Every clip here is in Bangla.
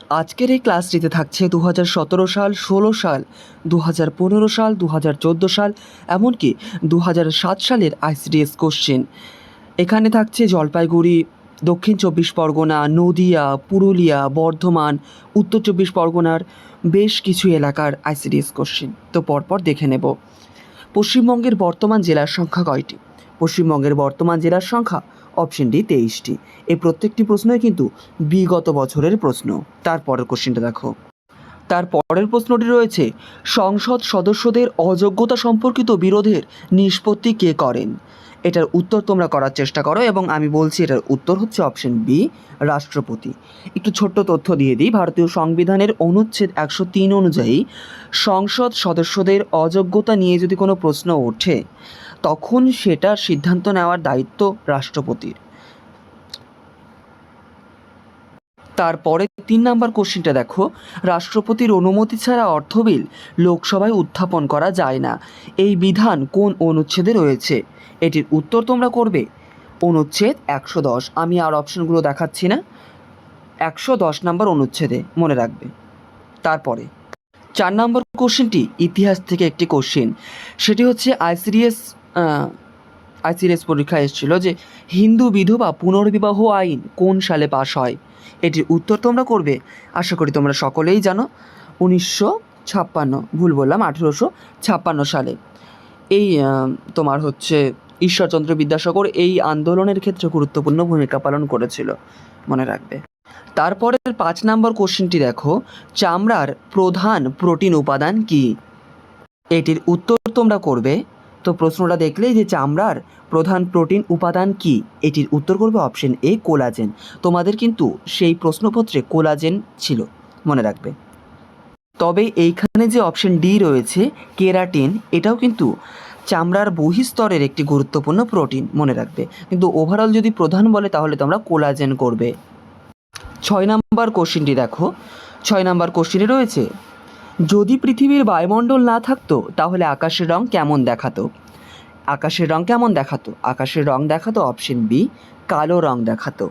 আজকের এই ক্লাসটিতে থাকছে 2017 সাল, 16 সাল, 2015 সাল, 2014 সাল, এমনকি 2007 সালের আইসিডিএস কোশ্চেন। এখানে থাকছে জলপাইগুড়ি, দক্ষিণ 24 পরগনা, নদিয়া, পুরুলিয়া, বর্ধমান, উত্তর 24 পরগনার বেশ কিছু এলাকার আইসিডিএস কোশ্চেন। তো পরপর দেখে নেব। পশ্চিমবঙ্গের বর্তমান জেলার সংখ্যা কয়টি? পশ্চিমবঙ্গের বর্তমান জেলার সংখ্যা অপশন ডি 23টি। এই প্রত্যেকটি প্রশ্নই কিন্তু বিগত বছরের প্রশ্ন। তারপরের কোশ্চেনটা দেখো। তার পরের প্রশ্নটি রয়েছে, সংসদ সদস্যদের অযোগ্যতা সম্পর্কিত বিরোধের নিষ্পত্তি কে করেন? এটার উত্তর তোমরা করার চেষ্টা করো এবং আমি বলছি এটার উত্তর হচ্ছে অপশন বি, রাষ্ট্রপতি। একটু ছোট্ট তথ্য দিয়ে দিই। ভারতীয় সংবিধানের অনুচ্ছেদ 103 অনুযায়ী সংসদ সদস্যদের অযোগ্যতা নিয়ে যদি কোনো প্রশ্ন ওঠে তখন সেটার সিদ্ধান্ত নেওয়ার দায়িত্ব রাষ্ট্রপতির। তারপরে 3 নম্বর কোশ্চেনটা দেখো, রাষ্ট্রপতির অনুমতি ছাড়া অর্থ বিল লোকসভায় উত্থাপন করা যায় না, এই বিধান কোন অনুচ্ছেদে রয়েছে? এটির উত্তর তোমরা করবে অনুচ্ছেদ 110। আমি আর অপশনগুলো দেখাচ্ছি না, 110 নম্বর অনুচ্ছেদে, মনে রাখবে। তারপরে 4 নম্বর কোশ্চেনটি ইতিহাস থেকে একটি কোশ্চেন। সেটি হচ্ছে আইসিডিএস পরীক্ষায় এসেছিল যে হিন্দু বিধবা পুনর্বিবাহ আইন কোন সালে পাশ হয়? এটির উত্তর তোমরা করবে, আশা করি তোমরা সকলেই জানো, 1956, ভুল বললাম, 1856 সালে। এই তোমার হচ্ছে ঈশ্বরচন্দ্র বিদ্যাসাগর এই আন্দোলনের ক্ষেত্রে গুরুত্বপূর্ণ ভূমিকা পালন করেছিল, মনে রাখবে। তারপরের 5 নম্বর কোশ্চেনটি দেখো, চামড়ার প্রধান প্রোটিন উপাদান কি? এটির উত্তর তোমরা করবে। তো প্রশ্নটা দেখলেই যে চামড়ার প্রধান প্রোটিন উপাদান কি, এটির উত্তর করবে অপশন এ, কোলাজেন। তোমাদের কিন্তু সেই প্রশ্নপত্রে কোলাজেন ছিল, মনে রাখবে। তবে এইখানে যে অপশন ডি রয়েছে কেরাটিন, এটাও কিন্তু চামড়ার বহিস্তরের একটি গুরুত্বপূর্ণ প্রোটিন, মনে রাখবে। কিন্তু ওভারঅল যদি প্রধান বলে তাহলে তোমরা কোলাজেন করবে। 6 নম্বর কোশ্চেনটি দেখো। 6 নম্বর কোশ্চেনে রয়েছে, যদি পৃথিবীর বায়ুমণ্ডল না থাকতো তাহলে আকাশের রং কেমন দেখাতো? আকাশের রং কেমন দেখাতো? আকাশের রং দেখাতো অপশন বি, কালো রং দেখাতো।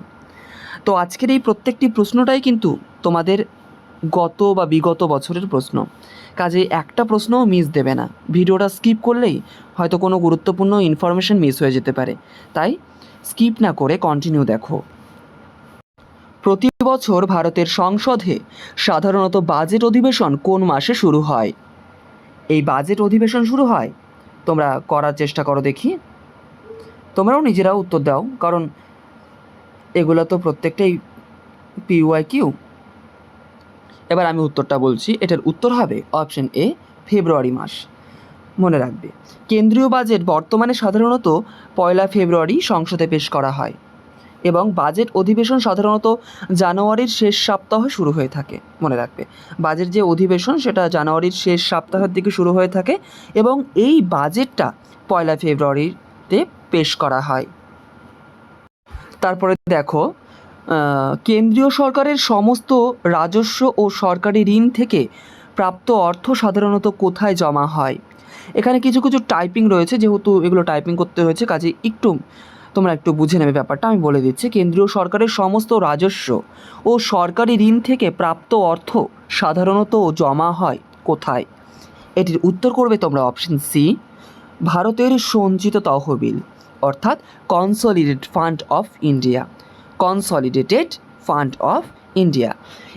তো আজকের এই প্রত্যেকটি প্রশ্নটাই কিন্তু তোমাদের গত বা বিগত বছরের প্রশ্ন, কাজে একটা প্রশ্নও মিস দেবে না। ভিডিওটা স্কিপ করলেই হয়তো কোনো গুরুত্বপূর্ণ ইনফরমেশন মিস হয়ে যেতে পারে, তাই স্কিপ না করে কন্টিনিউ দেখো। প্রতি বছর ভারতের সংসদে সাধারণত বাজেট অধিবেশন কোন মাসে শুরু হয়? এই বাজেট অধিবেশন শুরু হয়, তোমরা করার চেষ্টা করো দেখি। তোমরাও নিজেরাও উত্তর দাও, কারণ এগুলো তো প্রত্যেকটাই PYQ। এবার আমি উত্তরটা বলছি, এটার উত্তর হবে অপশন এ, ফেব্রুয়ারি মাস, মনে রাখবে। কেন্দ্রীয় বাজেট বর্তমানে সাধারণত 1 ফেব্রুয়ারি সংসদে পেশ করা হয় এবং বাজেট অধিবেশন সাধারণত জানুয়ারির শেষ সপ্তাহে শুরু হয়ে থাকে, মনে রাখবে। বাজেট যে অধিবেশন সেটা জানুয়ারির শেষ সপ্তাহের দিকে শুরু হয়ে থাকে এবং এই বাজেটটা 1 ফেব্রুয়ারিতে পেশ করা হয়। তারপরে দেখো, কেন্দ্রীয় সরকারের সমস্ত রাজস্ব ও সরকারি ঋণ থেকে প্রাপ্ত অর্থ সাধারণত কোথায় জমা হয়? এখানে কিছু কিছু টাইপিং রয়েছে, যেহেতু এগুলো টাইপিং করতে হয়েছে, কাজে তোমরা একটু বুঝে নেবে ব্যাপারটা। আমি বলে দিচ্ছি, কেন্দ্রীয় সরকারের সমস্ত রাজস্ব ও সরকারি ঋণ থেকে প্রাপ্ত অর্থ সাধারণত জমা হয় কোথায়? এটির উত্তর করবে তোমরা অপশন সি, ভারতের সঞ্চিত তহবিল, অর্থাৎ consolidated fund of India. Consolidated fund of India,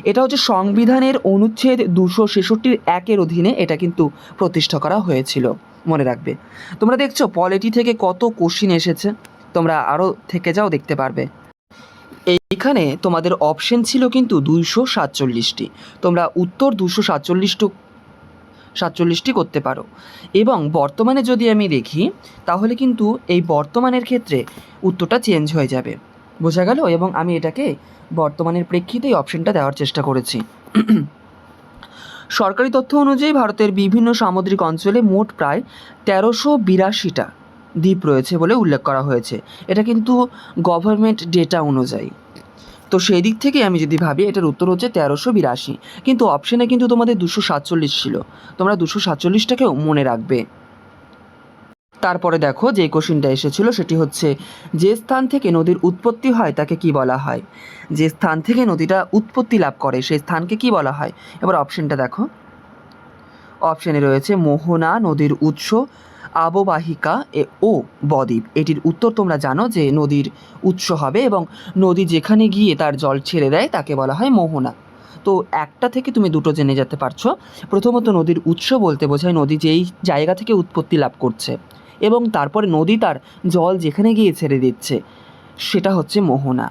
এটা হচ্ছে সংবিধানের অনুচ্ছেদ 266(1) অধীনে এটা কিন্তু প্রতিষ্ঠা করা হয়েছিল, মনে রাখবে। তোমরা দেখছো পলিটি থেকে কত কোশ্চিন এসেছে, তোমরা আরও থেকে যাও, দেখতে পারবে। এইখানে তোমাদের অপশন ছিল কিন্তু 247টি, তোমরা উত্তর 247টি করতে পারো। এবং বর্তমানে যদি আমি দেখি তাহলে কিন্তু এই বর্তমানের ক্ষেত্রে উত্তরটা চেঞ্জ হয়ে যাবে, বোঝা গেল? এবং আমি এটাকে বর্তমানের প্রেক্ষিতেই অপশনটা দেওয়ার চেষ্টা করেছি। সরকারি তথ্য অনুযায়ী ভারতের বিভিন্ন সামুদ্রিক অঞ্চলে মোট প্রায় 1382টা দ্বীপ রয়েছে বলে উল্লেখ করা হয়েছে। এটা কিন্তু গভর্নমেন্ট ডেটা অনুযায়ী। তো সেই দিক থেকে আমি যদি ভাবি, এটার উত্তর হচ্ছে 1382, কিন্তু অপশানে কিন্তু তোমাদের 247 ছিল, তোমরা 247টাকেও মনে রাখবে। তারপরে দেখো যে কোশ্চেনটা এসেছিল সেটি হচ্ছে, যে স্থান থেকে নদীর উৎপত্তি হয় তাকে কি বলা হয়? যে স্থান থেকে নদীটা উৎপত্তি লাভ করে সেই স্থানকে কি বলা হয়? এবার অপশনটা দেখো, অপশানে রয়েছে মোহনা, নদীর উৎস, অববাহিকা ও বদ্বীপ। এটির উত্তর তোমরা জানো যে নদীর উৎস হবে এবং নদী যেখানে গিয়ে তার জল ছেড়ে দেয় তাকে বলা হয় মোহনা। তো একটা থেকে তুমি দুটো জেনে যেতে পারছো। প্রথমত নদীর উৎস বলতে বোঝায় নদী যেই জায়গা থেকে উৎপত্তি লাভ করছে এবং তারপরে নদী তার জল যেখানে গিয়ে ছেড়ে দিচ্ছে সেটা হচ্ছে মোহনা।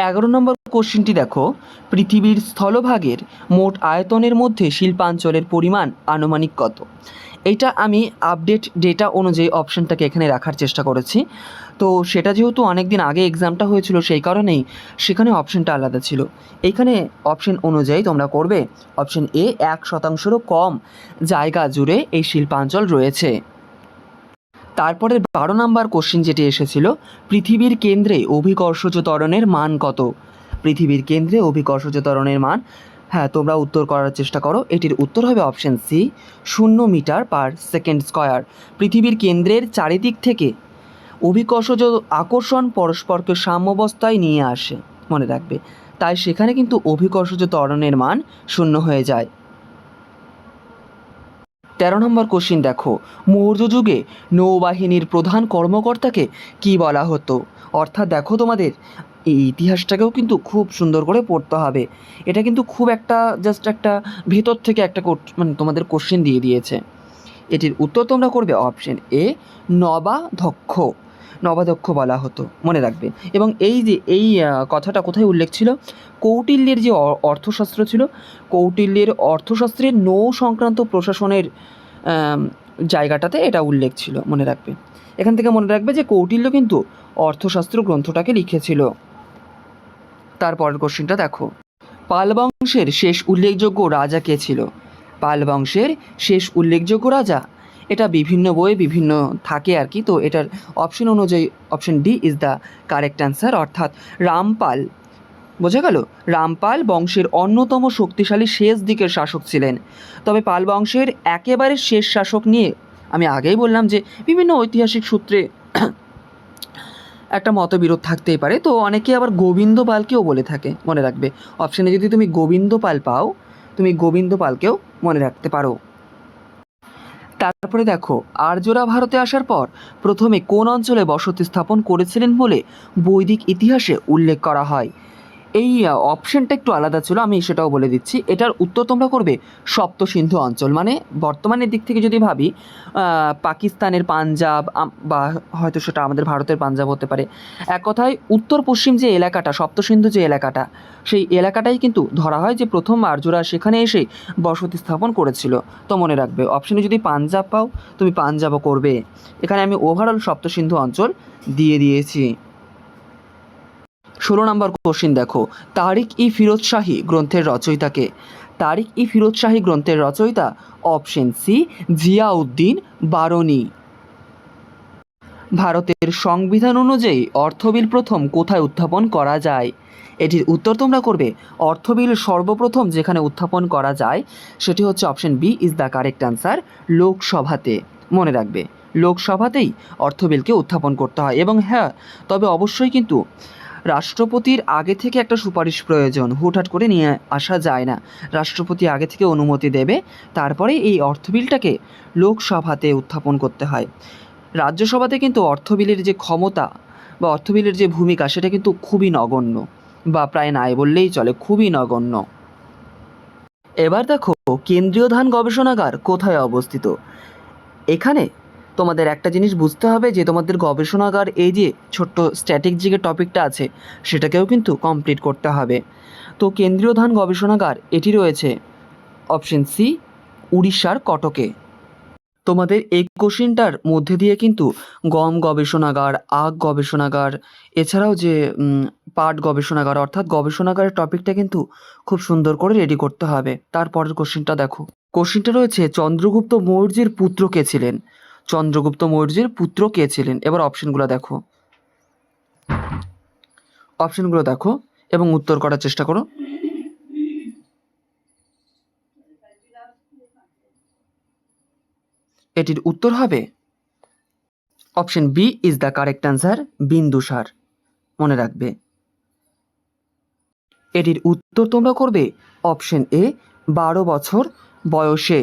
11 নম্বর কোশ্চেনটি দেখো, পৃথিবীর স্থলভাগের মোট আয়তনের মধ্যে শিল্পাঞ্চলের পরিমাণ আনুমানিক কত? এটা আমি আপডেট ডেটা অনুযায়ী অপশানটাকে এখানে রাখার চেষ্টা করেছি। তো সেটা যেহেতু অনেক দিন আগে এক্সামটা হয়েছিল সেই কারণেই সেখানে অপশানটা আলাদা ছিল। এইখানে অপশান অনুযায়ী তোমরা করবে অপশান এ, 1%-রও কম জায়গা জুড়ে এই শিল্পাঞ্চল রয়েছে। তারপরে 12 নম্বর কোশ্চেন যেটি এসেছিল, পৃথিবীর কেন্দ্রে অভিকর্ষজ ত্বরণের মান কত? পৃথিবীর কেন্দ্রে অভিকর্ষজ ত্বরণের মান, হ্যাঁ তোমরা উত্তর করার চেষ্টা করো। এটির উত্তর হবে option C, 0 metre per second square. পৃথিবীর কেন্দ্রের চারিদিক থেকে অভিকর্ষজ আকর্ষণ পরস্পরকে সাম্যাবস্থায় নিয়ে আসে, মনে রাখবে, তাই সেখানে কিন্তু অভিকর্ষজ ত্বরণের মান 0 হয়ে যায়। 13 নম্বর কোশ্চিন দেখো, মৌর্য যুগে নৌবাহিনীর প্রধান কর্মকর্তাকে কি বলা হতো? অর্থাৎ দেখো তোমাদের এই ইতিহাসটাকেও কিন্তু খুব সুন্দর করে পড়তে হবে। এটা কিন্তু খুব একটা জাস্ট একটা ভেতর থেকে একটা মানে তোমাদের কোশ্চেন দিয়ে দিয়েছে। এটির উত্তর তোমরা করবে অপশন এ, নবাধ্যক্ষ। নবাধ্যক্ষ বলা হতো, মনে রাখবে। এবং এই যে এই কথাটা কোথায় উল্লেখ ছিল? কৌটিল্যের যে অর্থশাস্ত্র ছিল, কৌটিল্যের অর্থশাস্ত্রের নৌ সংক্রান্ত প্রশাসনের জায়গাটাতে এটা উল্লেখ ছিল, মনে রাখবে। এখান থেকে মনে রাখবে যে কৌটিল্য কিন্তু অর্থশাস্ত্র গ্রন্থটাকে লিখেছিল। তারপরের কোশ্চেনটা দেখো, পাল বংশের শেষ উল্লেখযোগ্য রাজা কে ছিল? পাল বংশের শেষ উল্লেখযোগ্য রাজা, এটা বিভিন্ন বইয়ে বিভিন্ন থাকে আর কি। তো এটার অপশন অনুযায়ী option D is the correct answer, অর্থাৎ রামপাল। বোঝা গেল? রামপাল বংশের অন্যতম শক্তিশালী শেষ দিকের শাসক ছিলেন। তবে পাল বংশের একেবারে শেষ শাসক নিয়ে আমি আগেই বললাম যে বিভিন্ন ঐতিহাসিক সূত্রে একটা মতবিরোধ থাকতেই পারে। তো অনেকে আবার গোবিন্দ পালকেও বলে থাকে, মনে রাখবে। অপশানে যদি তুমি গোবিন্দ পাল পাও, তুমি গোবিন্দ পালকেও মনে রাখতে পারো। তারপরে দেখো, আর্যরা ভারতে আসার পর প্রথমে কোন অঞ্চলে বসতি স্থাপন করেছিলেন বলে বৈদিক ইতিহাসে উল্লেখ করা হয়? এই অপশানটা একটু আলাদা ছিল, আমি সেটাও বলে দিচ্ছি। এটার উত্তর তোমরা করবে সপ্তসিন্ধু অঞ্চল। মানে বর্তমানের দিক থেকে যদি ভাবি, পাকিস্তানের পাঞ্জাব বা হয়তো সেটা আমাদের ভারতের পাঞ্জাব হতে পারে। এক কথায় উত্তর পশ্চিম যে এলাকাটা, সপ্তসিন্ধু যে এলাকাটা, সেই এলাকাটাই কিন্তু ধরা হয় যে প্রথম আর্যরা সেখানে এসে বসতি স্থাপন করেছিল। তো মনে রাখবে, অপশানে যদি পাঞ্জাব পাও তুমি পাঞ্জাবও করবে। এখানে আমি ওভারঅল সপ্তসিন্ধু অঞ্চল দিয়ে দিয়েছি। 16 নম্বর কোশ্চিন দেখো, তারিক-ই-ফিরোজ শাহী গ্রন্থের রচয়িতাকে? তারিক-ই-ফিরোজ শাহী গ্রন্থের রচয়িতা অপশন সি, জিয়াউদ্দিন বারনী। ভারতের সংবিধান অনুযায়ী অর্থবিল প্রথম কোথায় উত্থাপন করা যায়? এটির উত্তর তোমরা করবে অর্থবিল সর্বপ্রথম যেখানে উত্থাপন করা যায় সেটি হচ্ছে option B is the correct answer, লোকসভাতে। মনে রাখবে, লোকসভাতেই অর্থবিলকে উত্থাপন করতে হয়। এবং হ্যাঁ, তবে অবশ্যই কিন্তু রাষ্ট্রপতির আগে থেকে একটা সুপারিশ প্রয়োজন, হুটহাট করে নিয়ে আসা যায় না। রাষ্ট্রপতি আগে থেকে অনুমতি দেবে, তারপরে এই অর্থবিলটাকে লোকসভাতে উত্থাপন করতে হয়। রাজ্যসভাতে কিন্তু অর্থবিলের যে ক্ষমতা বা অর্থবিলের যে ভূমিকা সেটা কিন্তু খুবই নগণ্য, বা প্রায় নাই বললেই চলে, খুবই নগণ্য। এবার দেখো, কেন্দ্রীয় ধান গবেষণাগার কোথায় অবস্থিত? এখানে তোমাদের একটা জিনিস বুঝতে হবে যে তোমাদের গবেষণাগার এই যে ছোট্ট স্ট্যাটিক যে টপিকটা আছে সেটাকেও কিন্তু কমপ্লিট করতে হবে। তো কেন্দ্রীয় ধান গবেষণাগার এটি রয়েছে অপশন সি, উড়িষ্যার কটকে। তোমাদের এই কোশ্চেনটার মধ্যে দিয়ে কিন্তু গম গবেষণাগার, আখ গবেষণাগার, এছাড়াও যে পাট গবেষণাগার, অর্থাৎ গবেষণাগারের টপিকটা কিন্তু খুব সুন্দর করে রেডি করতে হবে। তারপরের কোশ্চেনটা দেখো, কোশ্চেনটা রয়েছে চন্দ্রগুপ্ত মৌর্যের পুত্র কে ছিলেন? চন্দ্রগুপ্ত মৌর্যের পুত্র কে ছিলেন? এবার অপশনগুলো দেখো, অপশনগুলো দেখো এবং উত্তর করার চেষ্টা করো। এটির উত্তর হবে option B is the correct answer, Bindusara. মনে রাখবে। এটির উত্তর তোমরা করবে অপশন এ, 12 বছর বয়সে।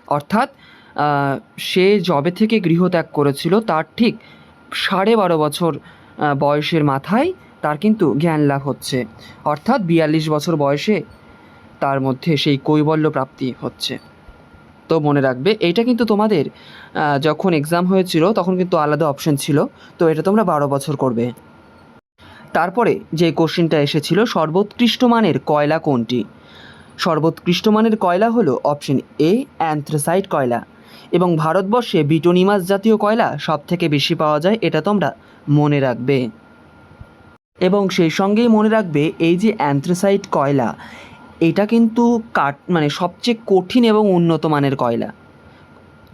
অর্থাৎ সে যবে থেকে গৃহত্যাগ করেছিল তার ঠিক 12.5 বছর বয়সের মাথায় তার কিন্তু জ্ঞান লাভ হচ্ছে, অর্থাৎ 42 বছর বয়সে তার মধ্যে সেই কৈবল্য প্রাপ্তি হচ্ছে। তো মনে রাখবে, এইটা কিন্তু তোমাদের যখন এক্সাম হয়েছিল তখন কিন্তু আলাদা অপশন ছিল, তো এটা তোমরা 12 বছর করবে। তারপরে যে কোশ্চেনটা এসেছিল, সর্বোৎকৃষ্ট মানের কয়লা কোনটি? সর্বোৎকৃষ্ট মানের কয়লা হলো অপশন এ, অ্যান্থ্রাসাইট কয়লা। এবং ভারতবর্ষে বিটোনিমাস জাতীয় কয়লা সব থেকে বেশি পাওয়া যায়, এটা তোমরা মনে রাখবে। এবং সেই সঙ্গেই মনে রাখবে, এই যে অ্যান্থ্রাসাইট কয়লা, এটা কিন্তু মানে সবচেয়ে কঠিন এবং উন্নত মানের কয়লা।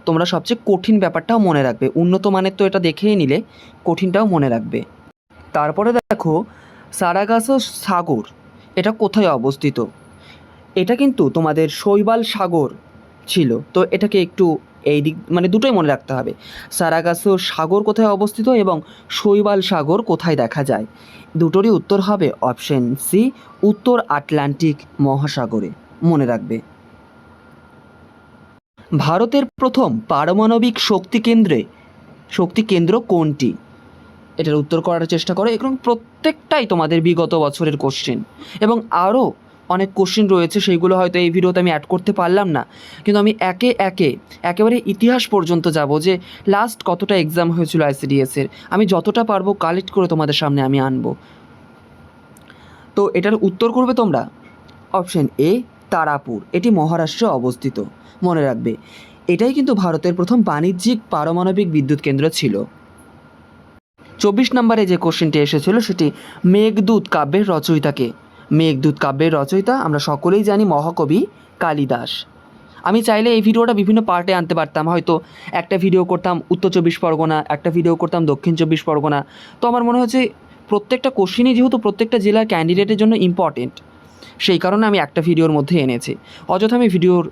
তোমরা সবচেয়ে কঠিন ব্যাপারটাও মনে রাখবে, উন্নত মানের তো এটা দেখেই নিলে, কঠিনটাও মনে রাখবে। তারপরে দেখো, সারাগাসো সাগর এটা কোথায় অবস্থিত? এটা কিন্তু তোমাদের শৈবাল সাগর ছিল, তো এটাকে একটু এই দিক মানে দুটোই মনে রাখতে হবে। সারাগাসো সাগর কোথায় অবস্থিত এবং শৈবাল সাগর কোথায় দেখা যায়? দুটোরই উত্তর হবে অপশন সি, উত্তর আটলান্টিক মহাসাগরে। মনে রাখবে। ভারতের প্রথম পারমাণবিক শক্তি কেন্দ্র কোনটি? এটার উত্তর করার চেষ্টা করো, এবং প্রত্যেকটাই তোমাদের বিগত বছরের কোশ্চেন, এবং আরও অনেক কোশ্চেন রয়েছে, সেইগুলো হয়তো এই ভিডিওতে আমি অ্যাড করতে পারলাম না, কিন্তু আমি একেবারে ইতিহাস পর্যন্ত যাব, যে লাস্ট কতটা এক্সাম হয়েছিল আইসিডিএসের, আমি যতটা পারবো কালেক্ট করে তোমাদের সামনে আমি আনবো। তো এটার উত্তর করবে তোমরা অপশন এ, তারাপুর। এটি মহারাষ্ট্রে অবস্থিত। মনে রাখবে, এটাই কিন্তু ভারতের প্রথম বাণিজ্যিক পারমাণবিক বিদ্যুৎ কেন্দ্র ছিল। 24 নম্বরে যে কোশ্চেনটি এসেছিল সেটি মেঘদূত কাব্যের রচয়িতাকে। মেঘদূত কাব্যের রচয়িতা আমরা সকলেই জানি, মহাকবি কালিদাস। আমি চাইলে এই ভিডিওটা বিভিন্ন পার্টে আনতে পারতাম, হয়তো একটা ভিডিও করতাম উত্তর 24 পরগনা, একটা ভিডিও করতাম দক্ষিণ 24 পরগনা। তো আমার মনে হচ্ছে প্রত্যেকটা কোশ্চেনই যেহেতু প্রত্যেকটা জেলার ক্যান্ডিডেটের জন্য ইম্পর্টেন্ট, সেই কারণে আমি একটা ভিডিওর মধ্যে এনেছি। অযথা আমি ভিডিওর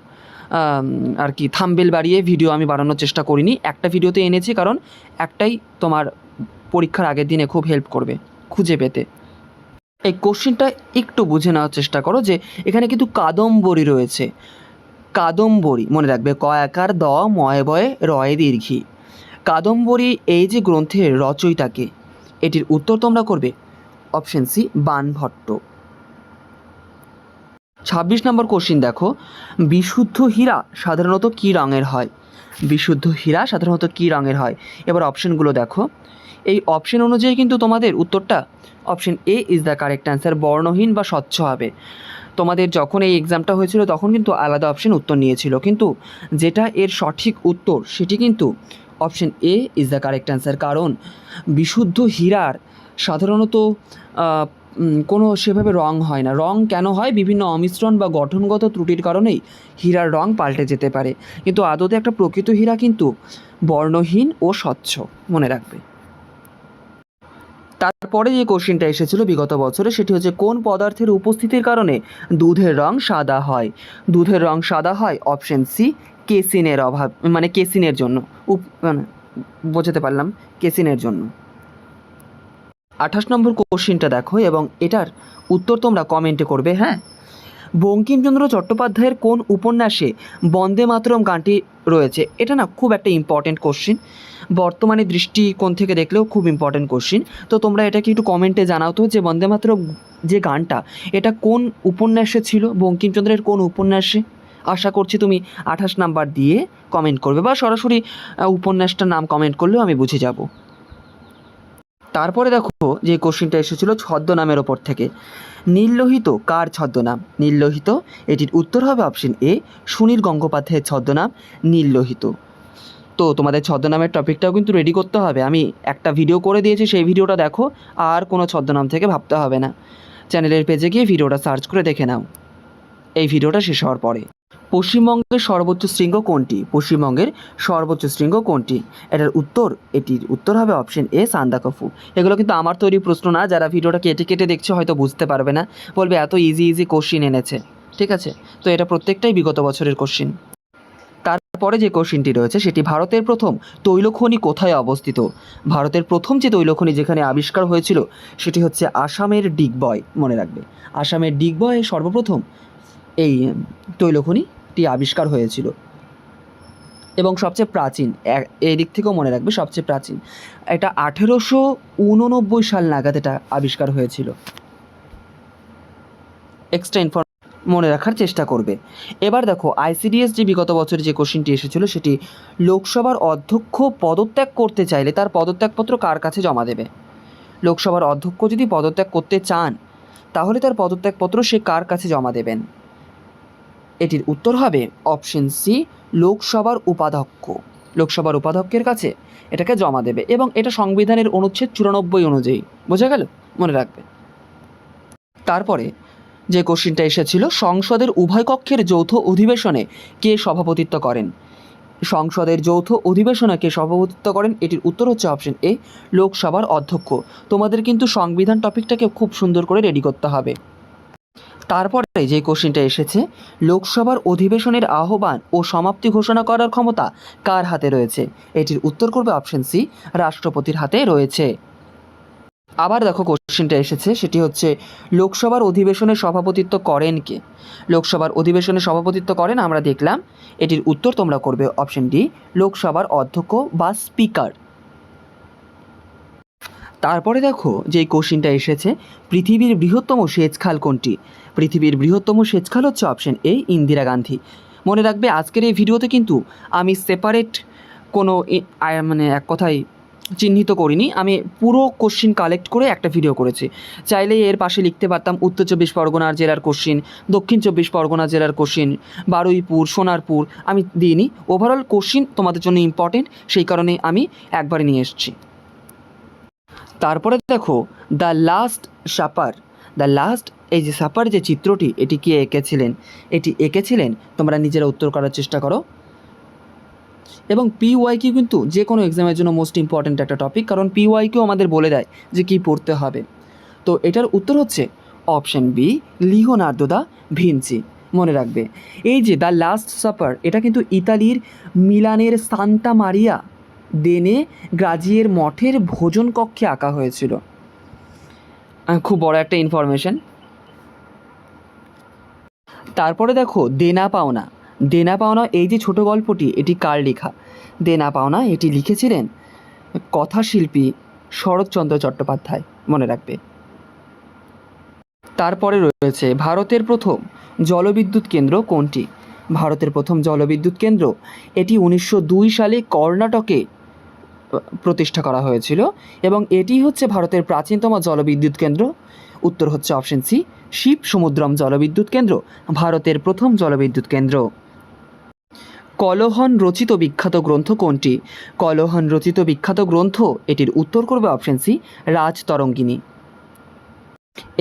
আর কি থাম্বনেল বাড়িয়ে ভিডিও আমি বানানোর চেষ্টা করিনি, একটা ভিডিওতে এনেছি, কারণ একটাই তোমার পরীক্ষার আগের দিনে খুব হেল্প করবে খুঁজে পেতে। এই কোশ্চেনটা একটু বুঝে নেওয়ার চেষ্টা করো, যে এখানে কিন্তু কাদম্বরী রয়েছে। কাদম্বরী মনে রাখবে, ক একার দ ময় বয়ে রয়ে দীর্ঘী। কাদম্বরী এই যে গ্রন্থের রচয়িতাকে, এটির উত্তর তোমরা করবে অপশন সি, বাণভট্ট। 26 নম্বর কোশ্চিন দেখো, বিশুদ্ধ হীরা সাধারণত কী রঙের হয়? বিশুদ্ধ হীরা সাধারণত কী রঙের হয়? এবার অপশনগুলো দেখো, এই অপশন অনুযায়ী কিন্তু তোমাদের উত্তরটা option A is the correct answer, বর্ণহীন বা স্বচ্ছ হবে। তোমাদের যখন এই এক্সামটা হয়েছিল তখন কিন্তু আলাদা অপশন উত্তর নিয়েছিল, কিন্তু যেটা এর সঠিক উত্তর সেটি কিন্তু option A is the correct answer. কারণ বিশুদ্ধ হীরার সাধারণত কোনো সেভাবে রং হয় না। রং কেন হয়? বিভিন্ন অমিশ্রণ বা গঠনগত ত্রুটির কারণেই হীরার রং পাল্টে যেতে পারে, কিন্তু আদতে একটা প্রকৃত হীরা কিন্তু বর্ণহীন ও স্বচ্ছ। মনে রাখবে। তারপরে যে কোশ্চেনটা এসেছিল বিগত বছরে, সেটি হচ্ছে কোন পদার্থের উপস্থিতির কারণে দুধের রং সাদা হয়? দুধের রং সাদা হয় অপশন সি, কেসিনের অভাব, মানে কেসিনের জন্য, মানে বোঝাতে পারলাম, কেসিনের জন্য। 28 নম্বর কোশ্চেনটা দেখো, এবং এটার উত্তর তোমরা কমেন্টে করবে। হ্যাঁ, বঙ্কিমচন্দ্র চট্টোপাধ্যায়ের কোন উপন্যাসে বন্দে মাতরম গানটি রয়েছে? এটা না খুব একটা ইম্পর্টেন্ট কোশ্চেন, বর্তমানে দৃষ্টিকোণ থেকে দেখলেও খুব ইম্পর্টেন্ট কোশ্চেন। তো তোমরা এটাকে একটু কমেন্টে জানাও তো, যে বন্দে মাতরম যে গানটা, এটা কোন উপন্যাসে ছিল, বঙ্কিমচন্দ্রের কোন উপন্যাসে? আশা করছি তুমি 28 নাম্বার দিয়ে কমেন্ট করবে, বা সরাসরি উপন্যাসটার নাম কমেন্ট করলেও আমি বুঝে যাব। তারপরে দেখো, যে কোশ্চেনটা এসেছিল ছদ্মনামের ওপর থেকে, নীললোহিত কার ছদ্মনাম? নীললোহিত, এটির উত্তর হবে অপশন এ, সুনীল গঙ্গোপাধ্যায়ের ছদ্মনাম নীললোহিত। তো তোমাদের ছদ্মনামের টপিকটাও কিন্তু রেডি করতে হবে, আমি একটা ভিডিও করে দিয়েছি, সেই ভিডিওটা দেখো, আর কোনো ছদ্মনাম থেকে ভাবতে হবে না। চ্যানেলের পেজে গিয়ে ভিডিওটা সার্চ করে দেখে নাও এই ভিডিওটা শেষ হওয়ার পরে। পশ্চিমবঙ্গের সর্বোচ্চ শৃঙ্গ কোনটি? পশ্চিমবঙ্গের সর্বোচ্চ শৃঙ্গ কোনটি? এটির উত্তর হবে অপশন এ, সান্দাকফু। এগুলো কিন্তু আমার তৈরি প্রশ্ন না, যারা ভিডিওটা কেটে কেটে দেখছে হয়তো বুঝতে পারবে না, বলবে এত ইজি কোশ্চিন এনেছে। ঠিক আছে, তো এটা প্রত্যেকটাই বিগত বছরের কোশ্চিন। তারপরে যে কোশ্চেনটি রয়েছে সেটি ভারতের প্রথম তৈলখনি কোথায় অবস্থিত। ভারতের প্রথম যে তৈলখনি যেখানে আবিষ্কার হয়েছিল সেটি হচ্ছে আসামের ডিগবয়, মনে রাখবে। আসামের ডিগবয়ে সর্বপ্রথম এই তৈলখনিটি আবিষ্কার হয়েছিল এবং সবচেয়ে প্রাচীন, এই দিক থেকেও মনে রাখবে সবচেয়ে প্রাচীন। এটা 1889 সাল নাগাদ এটা আবিষ্কার হয়েছিল। এক্সট্রা মনে রাখার চেষ্টা করবে। এবার দেখো আইসিডিএস যে বিগত বছরে যে কোশ্চেনটি এসেছিল সেটি লোকসভার অধ্যক্ষ পদত্যাগ করতে চাইলে তার পদত্যাগপত্র কার কাছে জমা দেবে। লোকসভার অধ্যক্ষ যদি পদত্যাগ করতে চান তাহলে তার পদত্যাগপত্র সে কার কাছে জমা দেবেন। এটির উত্তর হবে অপশন সি, লোকসভার উপাধ্যক্ষ। লোকসভার উপাধ্যক্ষের কাছে এটাকে জমা দেবে এবং এটা সংবিধানের অনুচ্ছেদ 94 অনুযায়ী, বোঝা গেল, মনে রাখবে। তারপরে যে কোশ্চেনটা এসেছিল সংসদের উভয় কক্ষের যৌথ অধিবেশনে কে সভাপতিত্ব করেন। সংসদের যৌথ অধিবেশনে কে সভাপতিত্ব করেন, এটির উত্তর হচ্ছে অপশন এ, লোকসভার অধ্যক্ষ। তোমাদের কিন্তু সংবিধান টপিকটাকে খুব সুন্দর করে রেডি করতে হবে। তারপরে যে কোশ্চেনটা এসেছে লোকসভার অধিবেশনের আহ্বান ও সমাপ্তি ঘোষণা করার ক্ষমতা কার হাতে রয়েছে, এটির উত্তর করবে অপশন সি, রাষ্ট্রপতির হাতে রয়েছে। আবার দেখো কোশ্চেনটা এসেছে সেটি হচ্ছে লোকসভার অধিবেশনে সভাপতিত্ব করেন কে। লোকসভার অধিবেশনে সভাপতিত্ব করেন আমরা দেখলাম, এটির উত্তর তোমরা করবে অপশন ডি, লোকসভার অধ্যক্ষ বা স্পিকার। তারপরে দেখো যে কোশ্চেনটা এসেছে পৃথিবীর বৃহত্তম সেচ খাল কোনটি। পৃথিবীর বৃহত্তম সেচ খাল হচ্ছে অপশন এ, ইন্দিরা গান্ধী। মনে রাখবে আজকের এই ভিডিওতে কিন্তু আমি সেপারেট কোনো মানে এক কথায় চিহ্নিত করিনি, আমি পুরো কোশ্চিন কালেক্ট করে একটা ভিডিও করেছি। চাইলে এর পাশে লিখতে পারতাম উত্তর 24 পরগনা জেলার কোশ্চিন, দক্ষিণ 24 পরগনা জেলার কোশ্চিন, বারুইপুর, সোনারপুর, আমি দিইনি। ওভারঅল কোশ্চিন তোমাদের জন্য ইম্পর্টেন্ট, সেই কারণে আমি একবারে নিয়ে এসেছি। তারপরে দেখো the last supper. The last, এই যে সাপার যে চিত্রটি এটি কে এঁকেছিলেন, এটি এঁকেছিলেন, তোমরা নিজেরা উত্তর করার চেষ্টা করো। এবং পিওয়াইকিউ কিন্তু যে কোনো এক্সামের জন্য মোস্ট ইম্পর্ট্যান্ট একটা টপিক, কারণ পিওয়াইকিউ আমাদের বলে দেয় যে কী পড়তে হবে। তো এটার উত্তর হচ্ছে option B, Leonardo da Vinci. মনে রাখবে এই যে দ্য লাস্ট সাপার এটা কিন্তু ইতালির মিলানের সান্তা মারিয়া দেনে গ্রাজিয়ের মঠের ভোজন কক্ষে আঁকা হয়েছিল। খুব বড় একটা ইনফরমেশন। তারপরে দেখো দেনা পাওনা। দেনা পাওনা এই যে ছোট গল্পটি এটি কার লেখা। দেনা পাওনা এটি লিখেছিলেন কথাশিল্পী শরৎচন্দ্র চট্টোপাধ্যায়, মনে রাখবে। তারপরে রয়েছে ভারতের প্রথম জলবিদ্যুৎ কেন্দ্র কোনটি। ভারতের প্রথম জলবিদ্যুৎ কেন্দ্র এটি 1902 সালে কর্ণাটকে প্রতিষ্ঠা করা হয়েছিল এবং এটি হচ্ছে ভারতের প্রাচীনতম জলবিদ্যুৎ কেন্দ্র। উত্তর হচ্ছে অপশন সি, শিব সমুদ্রম জলবিদ্যুৎ কেন্দ্র ভারতের প্রথম জলবিদ্যুৎ কেন্দ্র। কলহন রচিত বিখ্যাত গ্রন্থ কোনটি। কলহন রচিত বিখ্যাত গ্রন্থ, এটির উত্তর করবে অপশন সি, রাজতরঙ্গিনী।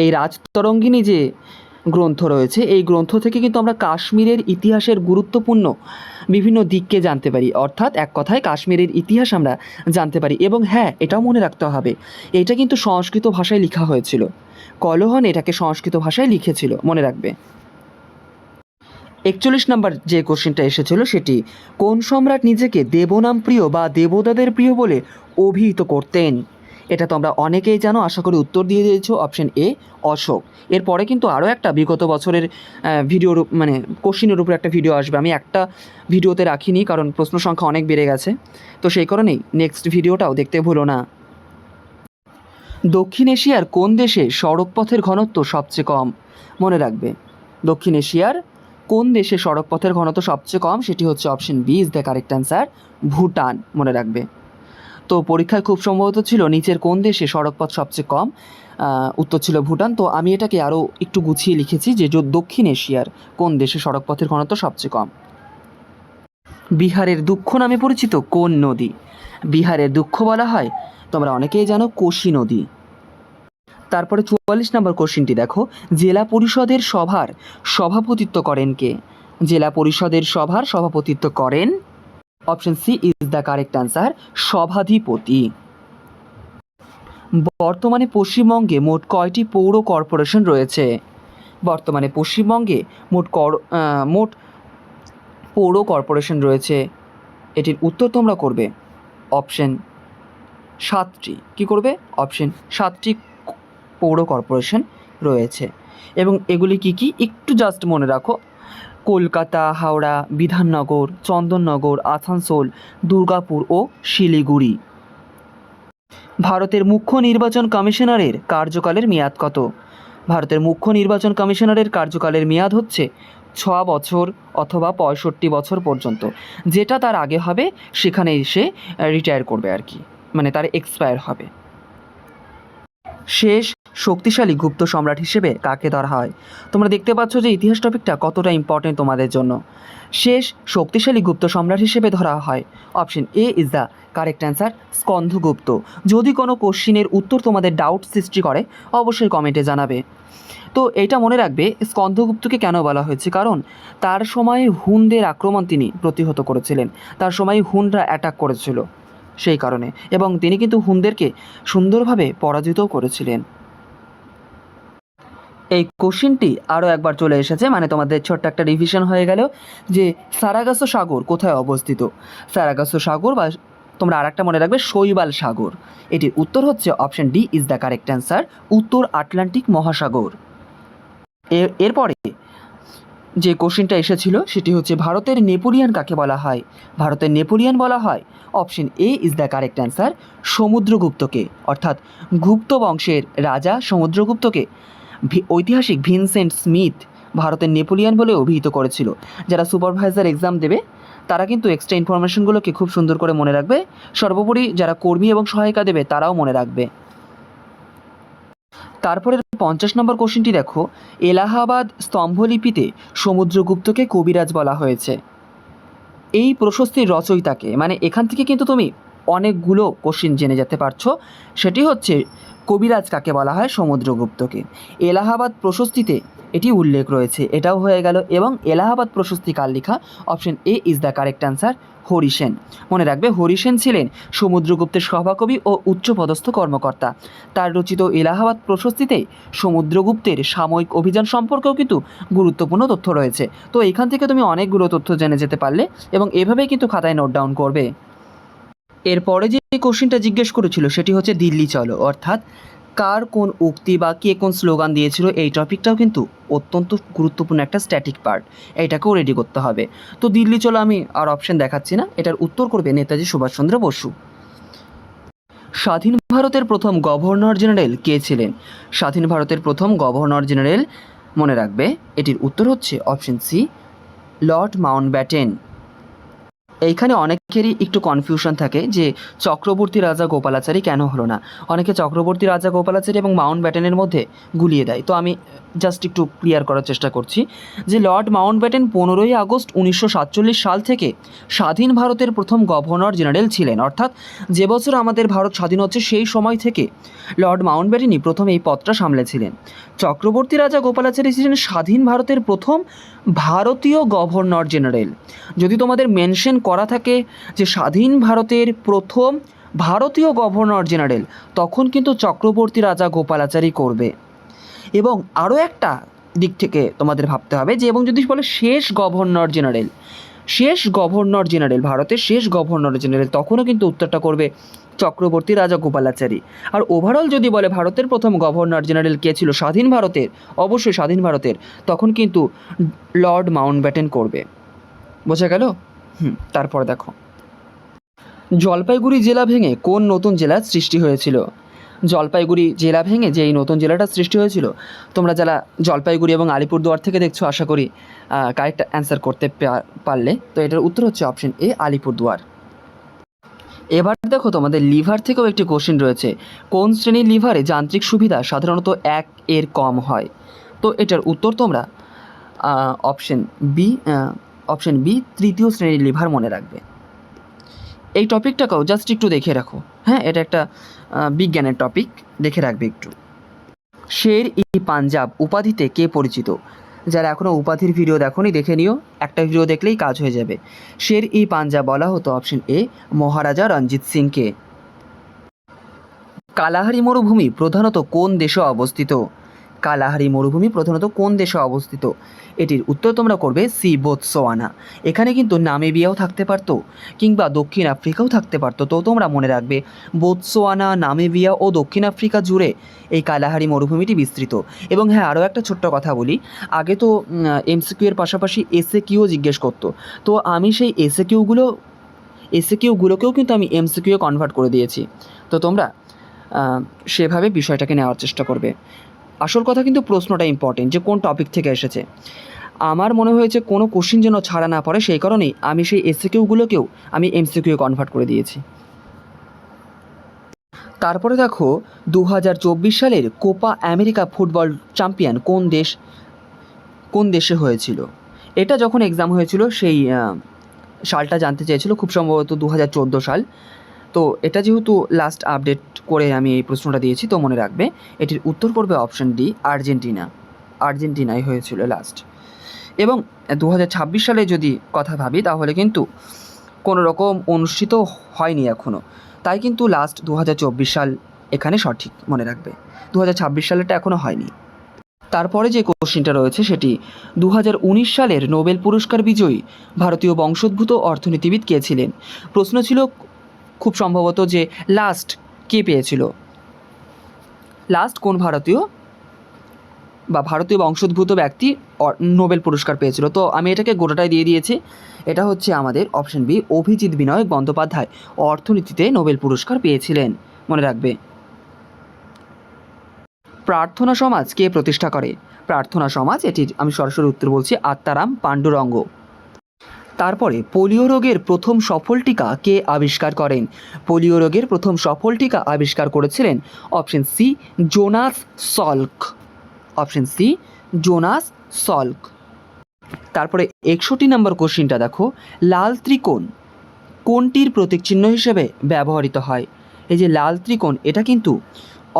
এই রাজতরঙ্গিনী যে গ্রন্থ রয়েছে এই গ্রন্থ থেকে কিন্তু আমরা কাশ্মীরের ইতিহাসের গুরুত্বপূর্ণ বিভিন্ন দিককে জানতে পারি, অর্থাৎ এক কথায় কাশ্মীরের ইতিহাস আমরা জানতে পারি। এবং হ্যাঁ, এটাও মনে রাখতে হবে এটা কিন্তু সংস্কৃত ভাষায় লেখা হয়েছিল। কলহন এটাকে সংস্কৃত ভাষায় লিখেছিল, মনে রাখবে। 41 নম্বর যে কোশ্চেনটা এসেছিল সেটি কোন সম্রাট নিজেকে দেবনাম প্রিয় বা দেবতাদের প্রিয় বলে অভিহিত করতেন। এটা তোমরা অনেকেই জানো, আশা করি উত্তর দিয়ে দিয়েছো, অপশন এ, অশোক। এরপরে কিন্তু আরও একটা বিগত বছরের ভিডিওর মানে কোশ্চেনের উপর একটা ভিডিও আসবে, আমি একটা ভিডিওতে রাখিনি কারণ প্রশ্ন সংখ্যা অনেক বেড়ে গেছে, তো সেই কারণেই নেক্সট ভিডিওটাও দেখতে ভুলো না। দক্ষিণ এশিয়ার কোন দেশে সড়কপথের ঘনত্ব সবচেয়ে কম। মনে রাখবে দক্ষিণ এশিয়ার কোন দেশে সড়কপথের ঘনত্ব সবচেয়ে কম, সেটি হচ্ছে option B is the correct answer, Bhutan. মনে রাখবে। তো পরীক্ষায় খুব সম্ভবত ছিল নিচের কোন দেশে সড়কপথ সবচেয়ে কম, উত্তর ছিল ভুটান। তো আমি এটাকে আরও একটু গুছিয়ে লিখেছি যে দক্ষিণ এশিয়ার কোন দেশে সড়কপথের ঘনত্ব সবচেয়ে কম। বিহারের দুঃখ নামে পরিচিত কোন নদী। বিহারের দুঃখ বলা হয়, তোমরা অনেকেই জানো, কোশি নদী। তারপরে 44 নম্বর কোশ্চেনটি দেখো, জেলা পরিষদের সভার সভাপতিত্ব করেন কে। জেলা পরিষদের সভার সভাপতিত্ব করেন, option C is the correct answer, সভাধিপতি। বর্তমানে পশ্চিমবঙ্গে মোট কয়টি পৌর কর্পোরেশন রয়েছে। বর্তমানে পশ্চিমবঙ্গে মোট পৌর কর্পোরেশন রয়েছে? এটির উত্তর তোমরা করবে অপশন 7টি। কী করবে? অপশন 7টি পৌর কর্পোরেশন রয়েছে। এবং এগুলি কি কি একটু জাস্ট মনে রাখো: কলকাতা, হাওড়া, বিধাননগর, চন্দননগর, আসানসোল, দুর্গাপুর ও শিলিগুড়ি। ভারতের মুখ্য নির্বাচন কমিশনারের কার্যকালের মেয়াদ কত? ভারতের মুখ্য নির্বাচন কমিশনারের কার্যকালের মেয়াদ হচ্ছে 6 বছর অথবা 65 বছর পর্যন্ত। যেটা তার আগে হবে সেখানে এসে রিটায়ার করবে আর কি, মানে তার এক্সপায়ার হবে। শেষ শক্তিশালী গুপ্ত সম্রাট হিসেবে কাকে ধরা হয়? তোমরা দেখতে পাচ্ছ যে ইতিহাস টপিকটা কতটা ইম্পর্টেন্ট তোমাদের জন্য। শেষ শক্তিশালী গুপ্ত সম্রাট হিসেবে ধরা হয় option A is the correct answer, Skandagupta. যদি কোনো কোশ্চিনের উত্তর তোমাদের ডাউট সৃষ্টি করে অবশ্যই কমেন্টে জানাবে। তো এইটা মনে রাখবে, স্কন্ধগুপ্তকে কেন বলা হয়েছে, কারণ তার সময়ে হুনদের আক্রমণ তিনি প্রতিহত করেছিলেন। তার সময় হুনরা অ্যাটাক করেছিল সেই কারণে, এবং তিনি কিন্তু হুনদেরকে সুন্দরভাবে পরাজিতও করেছিলেন। এই কোশ্চেনটি আরও একবার চলে এসেছে, মানে তোমাদের ছোট্ট একটা রিভিশন হয়ে গেল যে সারাগাসো সাগর কোথায় অবস্থিত। সারাগাসো সাগর বা তোমরা আরেকটা মনে রাখবে শৈবাল সাগর। এটির উত্তর হচ্ছে option D is the correct answer, উত্তর আটলান্টিক মহাসাগর। এরপরে যে কোশ্চেনটা এসেছিল সেটি হচ্ছে ভারতের নেপোলিয়ান কাকে বলা হয়? ভারতের নেপোলিয়ান বলা হয় option A is the correct answer, সমুদ্রগুপ্তকে। অর্থাৎ গুপ্ত বংশের রাজা সমুদ্রগুপ্তকে ঐতিহাসিক ভিনসেন্ট স্মিথ ভারতের নেপোলিয়ান বলে অভিহিত করেছিল। যারা সুপারভাইজার এক্সাম দেবে তারা কিন্তু এক্সট্রা ইনফরমেশনগুলোকে খুব সুন্দর করে মনে রাখবে। সর্বোপরি যারা কর্মী এবং সহায়িকা দেবে তারাও মনে রাখবে। তারপরের 50 নম্বর কোশ্চেনটি দেখো, এলাহাবাদ স্তম্ভলিপিতে সমুদ্রগুপ্তকে কবিরাজ বলা হয়েছে। এই প্রশস্তির রচয়িতাকে, মানে এখান থেকে কিন্তু তুমি অনেকগুলো কোশ্চেন জেনে যেতে পারছো। সেটি হচ্ছে কবিরাজ কাকে বলা হয়? সমুদ্রগুপ্তকে। এলাহাবাদ প্রশস্তিতে এটি উল্লেখ রয়েছে, এটাও হয়ে গেল। এবং এলাহাবাদ প্রশস্তি কার লেখা? Option A is the correct answer, Harisena. মনে রাখবে হরিসেন ছিলেন সমুদ্রগুপ্তের সভাকবি ও উচ্চপদস্থ কর্মকর্তা। তার রচিত এলাহাবাদ প্রশস্তিতে সমুদ্রগুপ্তের সাময়িক অভিযান সম্পর্কেও কিন্তু গুরুত্বপূর্ণ তথ্য রয়েছে। তো এখান থেকে তুমি অনেকগুলো তথ্য জেনে যেতে পারলে, এবং এভাবেই কিন্তু খাতায় নোট ডাউন করবে। এরপরে যে কোশ্চেনটা জিজ্ঞেস করেছিল সেটি হচ্ছে দিল্লি চলো, অর্থাৎ কার কোন উক্তি বা কে কোন স্লোগান দিয়েছিল। এই টপিকটাও কিন্তু অত্যন্ত গুরুত্বপূর্ণ একটা স্ট্যাটিক পার্ট, এইটাকেও রেডি করতে হবে। তো দিল্লি চলো আমি আর অপশন দেখাচ্ছি না, এটার উত্তর করবে নেতাজি সুভাষচন্দ্র বসু। স্বাধীন ভারতের প্রথম গভর্নর জেনারেল কে ছিলেন? স্বাধীন ভারতের প্রথম গভর্নর জেনারেল, মনে রাখবে এটির উত্তর হচ্ছে অপশন সি, লর্ড মাউন্টব্যাটেন। এইখানে অনেকেরই একটু কনফিউশন থাকে যে চক্রবর্তী রাজা গোপালাচারী কেন হলো না। অনেকে চক্রবর্তী রাজা গোপালাচারী এবং মাউন্টব্যাটেনের মধ্যে গুলিয়ে দেয়। তো আমি জাস্ট একটু ক্লিয়ার করার চেষ্টা করছি যে লর্ড মাউন্টব্যাটেন 15ই আগস্ট 1947 সাল থেকে স্বাধীন ভারতের প্রথম গভর্নর জেনারেল ছিলেন। অর্থাৎ যে বছর আমাদের ভারত স্বাধীন হচ্ছে সেই সময় থেকে লর্ড মাউন্টব্যাটেনই প্রথম এই পদটা সামলেছিলেন। চক্রবর্তী রাজা গোপালাচারী ছিলেন স্বাধীন ভারতের প্রথম ভারতীয় গভর্নর জেনারেল। যদি তোমাদের মেনশন করা থাকে যে স্বাধীন ভারতের প্রথম ভারতীয় গভর্নর জেনারেল, তখন কিন্তু চক্রবর্তী রাজা গোপালাচারী করবে। এবং আরও একটা দিক থেকে তোমাদের ভাবতে হবে যে, এবং যদি বলে শেষ গভর্নর জেনারেল, শেষ গভর্নর জেনারেল, ভারতের শেষ গভর্নর জেনারেল, তখনও কিন্তু উত্তরটা করবে চক্রবর্তী রাজা গোপালাচারী। আর ওভারঅল যদি বলে ভারতের প্রথম গভর্নর জেনারেল কে ছিল স্বাধীন ভারতের, অবশ্যই স্বাধীন ভারতের, তখন কিন্তু লর্ড মাউন্টব্যাটেন করবে। বোঝা গেল? তারপর দেখো, জলপাইগুড়ি জেলা ভেঙে কোন নতুন জেলার সৃষ্টি হয়েছিল? জলপাইগুড়ি জেলা ভেঙে যে এই নতুন জেলাটা সৃষ্টি হয়েছিল, তোমরা যারা জলপাইগুড়ি এবং আলিপুরদুয়ার থেকে দেখছো আশা করি কারেক্ট অ্যান্সার করতে পারলে। তো এটার উত্তর হচ্ছে অপশন এ, আলিপুরদুয়ার। এবার দেখো তোমাদের লিভার থেকেও একটি কোশ্চেন রয়েছে, কোন শ্রেণীর লিভারে যান্ত্রিক সুবিধা সাধারণত 1 এর কম হয়? তো এটার উত্তর তোমরা অপশন বি তৃতীয় শ্রেণীর লিভার মনে রাখবে। এই টপিকটাকেও জাস্ট একটু দেখে রাখো। হ্যাঁ, এটা একটা বিজ্ঞানের টপিক, দেখে রাখবে একটু। শের ই পাঞ্জাব উপাধিতে কে পরিচিত? যারা এখনও উপাধির ভিডিও দেখোনি দেখে নিও, একটা ভিডিও দেখলেই কাজ হয়ে যাবে। শের ই পাঞ্জাব বলা হতো অপশন এ, মহারাজা রঞ্জিত সিংকে। কালাহারি মরুভূমি প্রধানত কোন দেশে অবস্থিত? কালাহারি মরুভূমি প্রধানত কোন দেশে অবস্থিত? এটির উত্তর তোমরা করবে সি, বোতসোয়ানা। এখানে কিন্তু নামিবিয়াও থাকতে পারতো কিংবা দক্ষিণ আফ্রিকাও থাকতে পারতো, তো তোমরা মনে রাখবে বোতসোয়ানা, নামিবিয়া ও দক্ষিণ আফ্রিকা জুড়ে এই কালাহারি মরুভূমিটি বিস্তৃত। এবং হ্যাঁ, আরও একটা ছোট্ট কথা বলি, আগে তো এমসিকিউ এর পাশাপাশি এসএকিউও জিজ্ঞেস করতো, তো আমি সেই এসএকিউগুলোকেও কিন্তু আমি এমসিকিউ কনভার্ট করে দিয়েছি। তো তোমরা সেভাবে বিষয়টাকে নেওয়ার চেষ্টা করবে। আসল কথা কিন্তু প্রশ্নটা ইম্পর্টেন্ট, যে কোন টপিক থেকে এসেছে। আমার মনে হয়েছে কোনো কোশ্চিন যেন ছাড়া না পড়ে, সেই কারণেই আমি সেই এসএকিউগুলোকেও আমি এমসিকিউ কনভার্ট করে দিয়েছি। তারপরে দেখো 2024 সালের কোপা আমেরিকা ফুটবল চ্যাম্পিয়ন কোন দেশে হয়েছিল? এটা যখন এক্সাম হয়েছিল সেই সালটা জানতে চেয়েছিল, খুব সম্ভবত 2014 সাল। তো এটা যেহেতু লাস্ট আপডেট করে আমি এই প্রশ্নটা দিয়েছি, তো মনে রাখবে এটির উত্তর করবে অপশন ডি, আর্জেন্টিনায় হয়েছিল লাস্ট। এবং 2026 সালে যদি কথা ভাবি তাহলে কিন্তু কোনো রকম অনুষ্ঠিত হয়নি এখনও, তাই কিন্তু লাস্ট 2024 সাল এখানে সঠিক, মনে রাখবে 2026 সালেরটা এখনও হয়নি। তারপরে যে কোশ্চিনটা রয়েছে সেটি 2019 সালের নোবেল পুরস্কার বিজয়ী ভারতীয় বংশোদ্ভূত অর্থনীতিবিদ কে ছিলেন? প্রশ্ন ছিল খুব সম্ভবত যে লাস্ট কে পেয়েছিল, লাস্ট কোন ভারতীয় বংশোদ্ভূত ব্যক্তি নোবেল পুরস্কার পেয়েছিল। তো আমি এটাকে গোটাটাই দিয়ে দিয়েছি, এটা হচ্ছে আমাদের অপশন বি, অভিজিৎ বিনায়ক বন্দ্যোপাধ্যায় অর্থনীতিতে নোবেল পুরস্কার পেয়েছিলেন, মনে রাখবে। প্রার্থনা সমাজ কে প্রতিষ্ঠা করে? প্রার্থনা সমাজ, এটির আমি সরাসরি উত্তর বলছি, আত্মারাম পাণ্ডুরঙ্গ। তারপরে পোলিও রোগের প্রথম সফল টিকা কে আবিষ্কার করেন? পোলিও রোগের প্রথম সফল টিকা আবিষ্কার করেছিলেন option C, Jonas Salk. Option C, Jonas Salk. তারপরে 61 নম্বর কোশ্চিনটা দেখো, লাল ত্রিকোণ কোনটির প্রতীক চিহ্ন হিসেবে ব্যবহৃত হয়? এই যে লাল ত্রিকোণ, এটা কিন্তু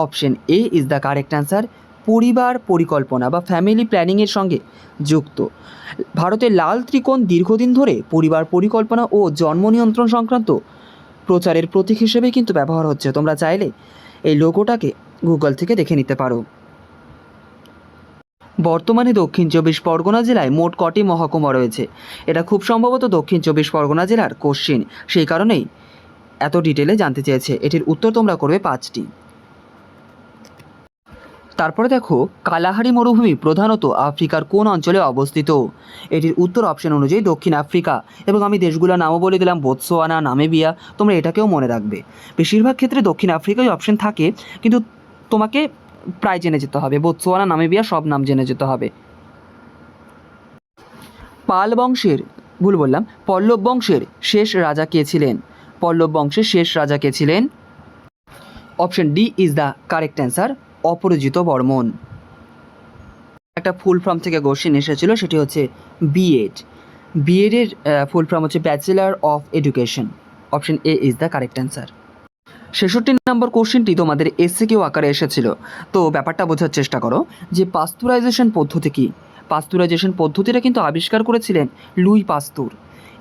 option A is the correct answer, পরিবার পরিকল্পনা বা ফ্যামিলি প্ল্যানিংয়ের সঙ্গে যুক্ত। ভারতের লাল ত্রিকোণ দীর্ঘদিন ধরে পরিবার পরিকল্পনা ও জন্ম নিয়ন্ত্রণ সংক্রান্ত প্রচারের প্রতীক হিসেবে কিন্তু ব্যবহার হচ্ছে। তোমরা চাইলে এই লোগোটাকে গুগল থেকে দেখে নিতে পারো। বর্তমানে দক্ষিণ 24 পরগনা জেলায় মোট কটি মহকুমা রয়েছে? এটা খুব সম্ভবত দক্ষিণ 24 পরগনা জেলার কোশ্চিন, সেই কারণেই এত ডিটেলে জানতে চেয়েছে। এটির উত্তর তোমরা করবে 5টি। তারপরে দেখো, কালাহারি মরুভূমি প্রধানত আফ্রিকার কোন অঞ্চলে অবস্থিত? এটির উত্তর অপশন অনুযায়ী দক্ষিণ আফ্রিকা। এবং আমি দেশগুলোর নামও বলে দিলাম, বোতসোয়ানা, নামিবিয়া, তোমরা এটাকেও মনে রাখবে। বেশিরভাগ ক্ষেত্রে দক্ষিণ আফ্রিকায় অপশন থাকে, কিন্তু তোমাকে প্রায় জেনে যেতে হবে, বোতসোয়ানা, নামিবিয়া সব নাম জেনে যেতে হবে। পল্লব বংশের শেষ রাজা কে ছিলেন? পল্লব বংশের শেষ রাজা কে ছিলেন? Option D is the correct answer, অপরাজিত বর্মন। একটা ফুল ফর্ম থেকে কোশ্চেন এসেছিল, সেটি হচ্ছে বিএডের ফুল ফর্ম হচ্ছে bachelor of education. Option A is the correct answer. 66 নম্বর কোশ্চেনটি তোমাদের এসএকিউ আকারে এসেছিল, তো ব্যাপারটা বোঝার চেষ্টা করো যে পাস্তুরাইজেশন পদ্ধতি কী। পাস্তুরাইজেশন পদ্ধতিটা কিন্তু আবিষ্কার করেছিলেন লুই পাস্তুর।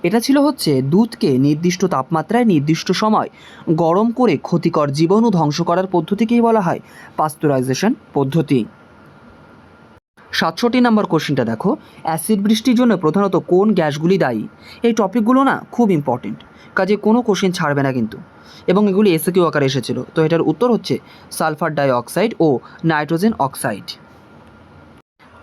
এটা ছিল হচ্ছে দুধকে নির্দিষ্ট তাপমাত্রায় নির্দিষ্ট সময় গরম করে ক্ষতিকর জীবাণু ধ্বংস করার পদ্ধতিকেই বলা হয় পাস্তুরাইজেশন পদ্ধতি। 67 নম্বর কোশ্চেনটা দেখো, অ্যাসিড বৃষ্টির জন্য প্রধানত কোন গ্যাসগুলি দায়ী? এই টপিকগুলো না খুব ইম্পর্টেন্ট, কাজে কোনো কোশ্চেন ছাড়বে না কিন্তু, এবং এগুলি এসএকিউ আকারে এসেছিল। তো এটার উত্তর হচ্ছে সালফার ডাই অক্সাইড ও নাইট্রোজেন অক্সাইড।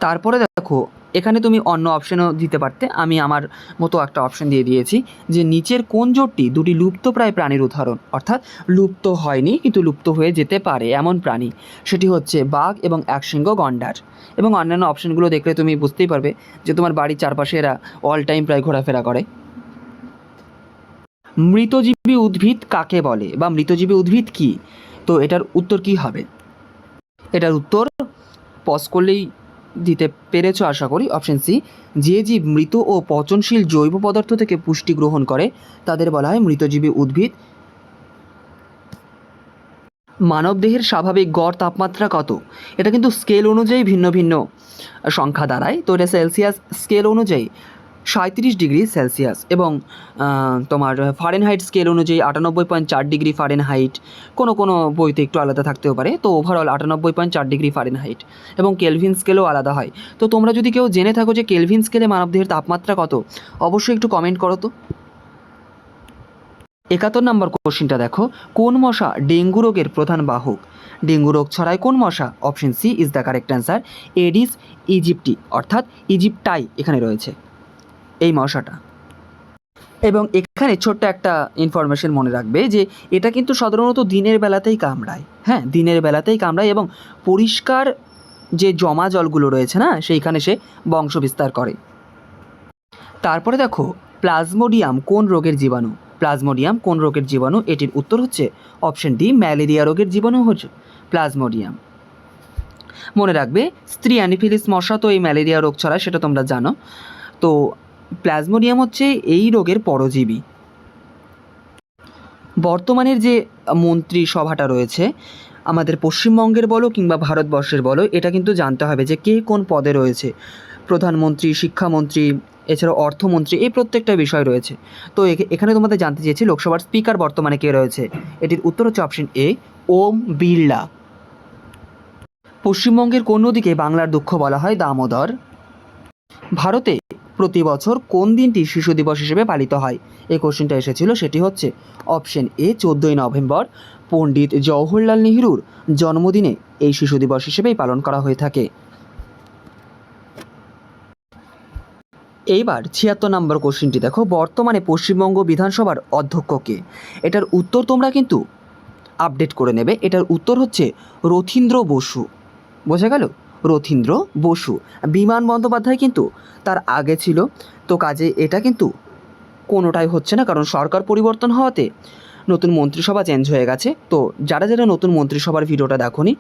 তারপরে দেখো, এখানে তুমি অন্য অপশনও দিতে পারতে, আমি আমার মতো একটা অপশন দিয়ে দিয়েছি যে নিচের কোন জোটটি দুটি লুপ্তপ্রায় প্রাণীর উদাহরণ, অর্থাৎ লুপ্ত হয়নি কিন্তু লুপ্ত হয়ে যেতে পারে এমন প্রাণী, সেটি হচ্ছে বাঘ এবং একশৃঙ্গ গন্ডার। এবং অন্যান্য অপশনগুলো দেখলে তুমি বুঝতেই পারবে যে তোমার বাড়ির চারপাশে এরা অল টাইম প্রায় ঘোরাফেরা করে। মৃতজীবী উদ্ভিদ কাকে বলে বা মৃতজীবী উদ্ভিদ কী? তো এটার উত্তর কী হবে? এটার উত্তর পজ করলেই দিতে পেরেছ আশা করি। অপশন সি, যে জীব মৃত ও পচনশীল জৈব পদার্থ থেকে পুষ্টি গ্রহণ করে তাদের বলা হয় মৃতজীবী উদ্ভিদ। মানবদেহের স্বাভাবিক গড় তাপমাত্রা কত? এটা কিন্তু স্কেল অনুযায়ী ভিন্ন ভিন্ন সংখ্যা দাঁড়ায়, তো এটা সেলসিয়াস স্কেল অনুযায়ী 37°C এবং তোমার ফারেনহাইট স্কেল অনুযায়ী 98.4° ফারেনহাইট, কোনো কোনো বইতে একটু আলাদা থাকতেও পারে, তো ওভারঅল 98.4° ফারেনহাইট এবং কেলভিন স্কেলও আলাদা হয়। তো তোমরা যদি কেউ জেনে থাকো যে কেলভিন স্কেলে মানবদেহের তাপমাত্রা কত, অবশ্যই একটু কমেন্ট করো তো। 71 নম্বর কোশ্চিনটা দেখো, কোন মশা ডেঙ্গু রোগের প্রধান বাহক? ডেঙ্গু রোগ ছড়ায় কোন মশা? Option C is the correct answer, Aedes aegypti অর্থাৎ ইজিপ্টাই এখানে রয়েছে এই মশাটা। এবং এখানে ছোট্ট একটা ইনফরমেশন মনে রাখবে যে এটা কিন্তু সাধারণত দিনের বেলাতেই কামড়ায়, হ্যাঁ দিনের বেলাতেই কামড়ায় এবং পরিষ্কার যে জমা জলগুলো রয়েছে না সেইখানে সে বংশ বিস্তার করে। তারপরে দেখো, প্লাজমোডিয়াম কোন রোগের জীবাণু? প্লাজমোডিয়াম কোন রোগের জীবাণু? এটির উত্তর হচ্ছে অপশন ডি, ম্যালেরিয়া রোগের জীবাণু হচ্ছে প্লাজমোডিয়াম। মনে রাখবে স্ত্রী অ্যানিফিলিস মশা তো এই ম্যালেরিয়া রোগ ছড়ায়, সেটা তোমরা জানো। তো প্লাজমোডিয়াম হচ্ছে এই রোগের পরজীবী। বর্তমানের যে মন্ত্রিসভাটা রয়েছে আমাদের পশ্চিমবঙ্গের বলো কিংবা ভারতবর্ষের বলো, এটা কিন্তু জানতে হবে যে কে কোন পদে রয়েছে। প্রধানমন্ত্রী, শিক্ষামন্ত্রী, এছাড়াও অর্থমন্ত্রী, এই প্রত্যেকটা বিষয় রয়েছে। তো এখানে তোমাদের জানতে চেয়েছি লোকসভার স্পিকার বর্তমানে কে রয়েছে? এটির উত্তর হচ্ছে অপশন এ, ওম বিড়লা। পশ্চিমবঙ্গের কোন নদীকে বাংলার দুঃখ বলা হয়? দামোদর। ভারতে প্রতি বছর কোন দিনটি শিশু দিবস হিসেবে পালিত হয়? এই কোশ্চেনটা এসেছিল, সেটি হচ্ছে option A, 14ই November. Pandit Jawaharlal নেহরুর জন্মদিনে এই শিশু দিবস হিসেবেই পালন করা হয়ে থাকে। এইবার 76 নম্বর কোশ্চেনটি দেখো, বর্তমানে পশ্চিমবঙ্গ বিধানসভার অধ্যক্ষ কে? এটার উত্তর তোমরা কিন্তু আপডেট করে নেবে। এটার উত্তর হচ্ছে রথীন্দ্র বসু। বোঝা গেল? রথীন্দ্র বসু। বিমান বন্দ্যোপাধ্যায় কিন্তু তার আগে ছিল, তো কাজে এটা কিন্তু কোনোটাই হচ্ছে না, কারণ সরকার পরিবর্তন হওয়াতে নতুন মন্ত্রিসভা চেঞ্জ হয়ে গেছে। তো যারা যারা নতুন মন্ত্রিসভার ভিডিওটা দেখোনি,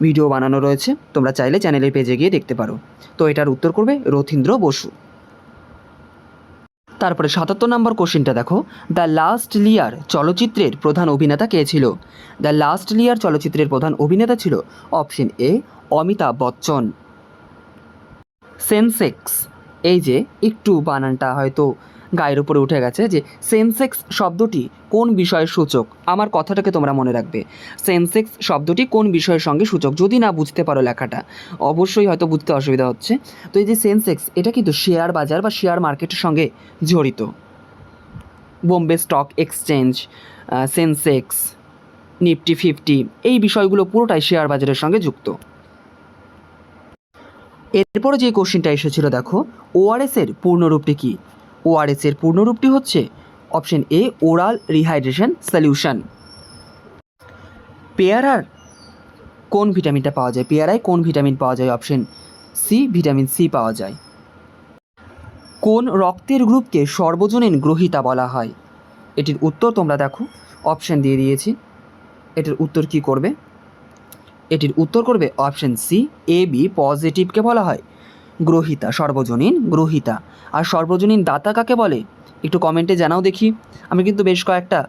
ভিডিও বানানো রয়েছে, তোমরা চাইলে চ্যানেলের পেজে গিয়ে দেখতে পারো। তো এটার উত্তর করবে রথীন্দ্র বসু। তারপরে 77 নম্বর কোশ্চেনটা দেখো, দ্য লাস্ট লিয়ার চলচ্চিত্রের প্রধান অভিনেতা কে ছিল? দ্য লাস্ট লিয়ার চলচ্চিত্রের প্রধান অভিনেতা ছিল অপশন এ, অমিতাভ বচ্চন। সেন্সেক্স, এই যে একটু বানানটা হয়তো গায়ের উপরে উঠে গেছে, যে সেন্সেক্স শব্দটি কোন বিষয়ের সূচক? আমার কথাটাকে তোমরা মনে রাখবে, সেন্সেক্স শব্দটি কোন বিষয়ের সঙ্গে সূচক? যদি না বুঝতে পারো লেখাটা, অবশ্যই হয়তো বুঝতে অসুবিধা হচ্ছে। তো এই যে সেন্সেক্স, এটা কিন্তু শেয়ার বাজার বা শেয়ার মার্কেটের সঙ্গে জড়িত। Bombay stock exchange, Sensex, Nifty 50, এই বিষয়গুলো পুরোটাই শেয়ার বাজারের সঙ্গে যুক্ত। এরপরে যে কোশ্চেনটা এসেছিল দেখো, ওআরএস এর পূর্ণরূপটি কী? ওআরএস এর পূর্ণরূপটি হচ্ছে option A, oral rehydration solution. পেয়ারার কোন ভিটামিনটা পাওয়া যায়? পেয়ারায় কোন ভিটামিন পাওয়া যায়? অপশন সি, ভিটামিন সি পাওয়া যায়। কোন রক্তের গ্রুপকে সর্বজনীন গ্রহীতা বলা হয়? এটির উত্তর তোমরা দেখো, অপশন দিয়ে দিয়েছি। এটির উত্তর কি করবে? এটির উত্তর করবে অপশন সি, এ বি পজিটিভকে বলা হয় গ্রহীতা, সর্বজনীন গ্রহীতা। আর সর্বজনীন দাতা কাকে বলে? একটু কমেন্টে জানাও দেখি। আমি কিন্তু বেশ কয়েকটা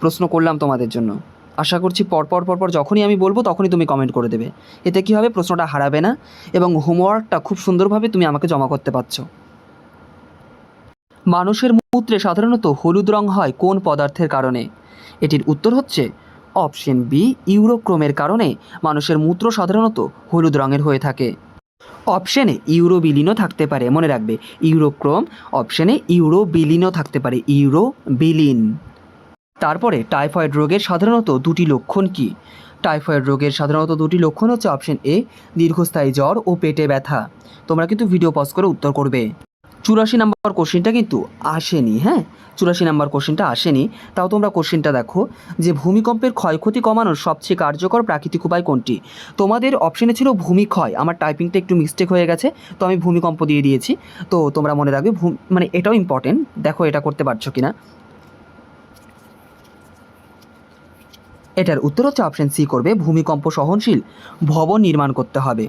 প্রশ্ন করলাম তোমাদের জন্য, আশা করছি পরপর যখনই আমি বলবো তখনই তুমি কমেন্ট করে দেবে। এতে কী হবে, প্রশ্নটা হারাবে না এবং হোমওয়ার্কটা খুব সুন্দরভাবে তুমি আমাকে জমা করতে পারছো। মানুষের মূত্রে সাধারণত হলুদ রং হয় কোন পদার্থের কারণে? এটির উত্তর হচ্ছে অপশন বি, ইউরোক্রোমের কারণে মানুষের মূত্র সাধারণত হলুদ রঙের হয়ে থাকে। অপশানে ইউরোবিলিনও থাকতে পারে, মনে রাখবে ইউরোক্রোম, অপশানে ইউরোবিলিনও থাকতে পারে, ইউরোবিলিন। তারপরে টাইফয়েড রোগের সাধারণত দুটি লক্ষণ কি? টাইফয়েড রোগের সাধারণত দুটি লক্ষণ হচ্ছে অপশন এ, দীর্ঘস্থায়ী জ্বর ও পেটে ব্যথা। তোমরা কিন্তু ভিডিও পজ করে উত্তর করবে। 84 নম্বর কোশ্চেনটা কিন্তু আসেনি, হ্যাঁ 84 নম্বর কোশ্চেনটা আসেনি, তাও তোমরা কোশ্চেনটা দেখো, যে ভূমিকম্পের ক্ষয়ক্ষতি কমানোর সবচেয়ে কার্যকর প্রাকৃতিক উপায় কোনটি? তোমাদের অপশানে ছিল ভূমিক্ষয়, আমার টাইপিংটা একটু মিস্টেক হয়ে গেছে, তো আমি ভূমিকম্প দিয়ে দিয়েছি। তো তোমরা মনে রাখবে মানে এটাও ইম্পর্টেন্ট, দেখো এটা করতে পারছো কিনা। এটার উত্তর হচ্ছে অপশন সি করবে, ভূমিকম্প সহনশীল ভবন নির্মাণ করতে হবে।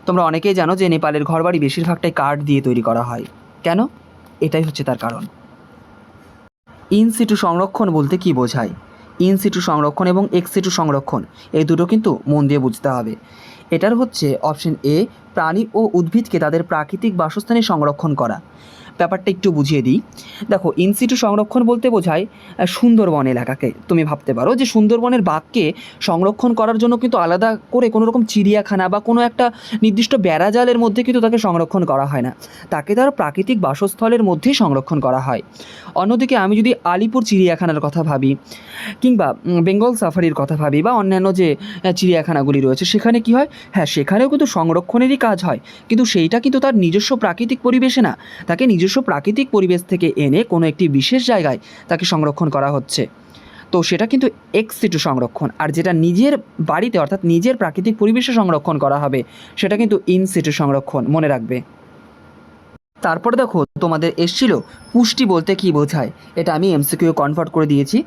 তোমরা অনেকেই জানো যে নেপালের ঘরবাড়ি বেশিরভাগটাই কাঠ দিয়ে তৈরি করা হয়। কেন? এটাই হচ্ছে তার কারণ। ইনসিটু সংরক্ষণ বলতে কি বোঝায়? ইনসিটু সংরক্ষণ এবং এক্সিটু সংরক্ষণ, এই দুটো কিন্তু মন দিয়ে বুঝতে হবে। এটার হচ্ছে অপশন এ, প্রাণী ও উদ্ভিদকে তাদের প্রাকৃতিক বাসস্থানে সংরক্ষণ করা। ব্যাপারটা একটু বুঝিয়ে দিই। দেখো, ইনসিটু সংরক্ষণ বলতে বোঝায় সুন্দরবন এলাকাকে। তুমি ভাবতে পারো যে সুন্দরবনের বাঘকে সংরক্ষণ করার জন্য কিন্তু আলাদা করে কোনো রকম চিড়িয়াখানা বা কোনো একটা নির্দিষ্ট বেড়াজালের মধ্যে কিন্তু তাকে সংরক্ষণ করা হয় না, তাকে তার প্রাকৃতিক বাসস্থলের মধ্যেই সংরক্ষণ করা হয়। অন্যদিকে আমি যদি আলিপুর চিড়িয়াখানার কথা ভাবি, কিংবা বেঙ্গল সাফারির কথা ভাবি, বা অন্যান্য যে চিড়িয়াখানাগুলি রয়েছে, সেখানে কি হয়, হ্যাঁ সেখানেও কিন্তু সংরক্ষণেরই কাজ হয়, কিন্তু সেইটা কিন্তু তার নিজস্ব প্রাকৃতিক পরিবেশে না, তাকে নিজস্ব প্রাকৃতিক পরিবেশ থেকে এনে কোনো একটি বিশেষ জায়গায় তাকে সংরক্ষণ করা হচ্ছে। তো সেটা কিন্তু এক্স সিটু সংরক্ষণ। আর যেটা নিজের বাড়িতে অর্থাৎ নিজের প্রাকৃতিক পরিবেশে সংরক্ষণ করা হবে, সেটা কিন্তু ইন সিটু সংরক্ষণ, মনে রাখবে। তারপরে দেখো, তোমাদের এসছিল পুষ্টি বলতে কী বোঝায়। এটা আমি এমসিকিউ কনভার্ট করে দিয়েছি।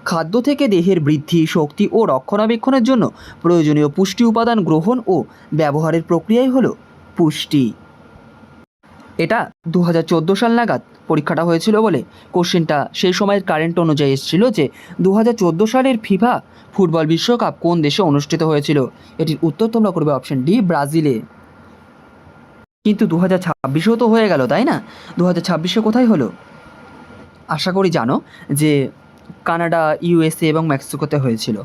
খাদ্য থেকে দেহের বৃদ্ধি, শক্তি ও রক্ষণাবেক্ষণের জন্য প্রয়োজনীয় পুষ্টি উপাদান গ্রহণ ও ব্যবহারের প্রক্রিয়াই হলো পুষ্টি। এটা 2014 সাল নাগাদ পরীক্ষাটা হয়েছিল বলে কোশ্চেনটা সেই সময়ের কারেন্ট অনুযায়ী এসেছিল যে 2014 সালের ফিফা ফুটবল বিশ্বকাপ কোন দেশে অনুষ্ঠিত হয়েছিল। এটির উত্তর তোমরা করবে অপশন ডি, ব্রাজিলে। কিন্তু 2026-এও তো হয়ে গেল, তাই না? 2026-এ কোথায় হলো? আশা করি জানো যে কানাডা, ইউএসএ এবং মেক্সিকোতে হয়েছিল।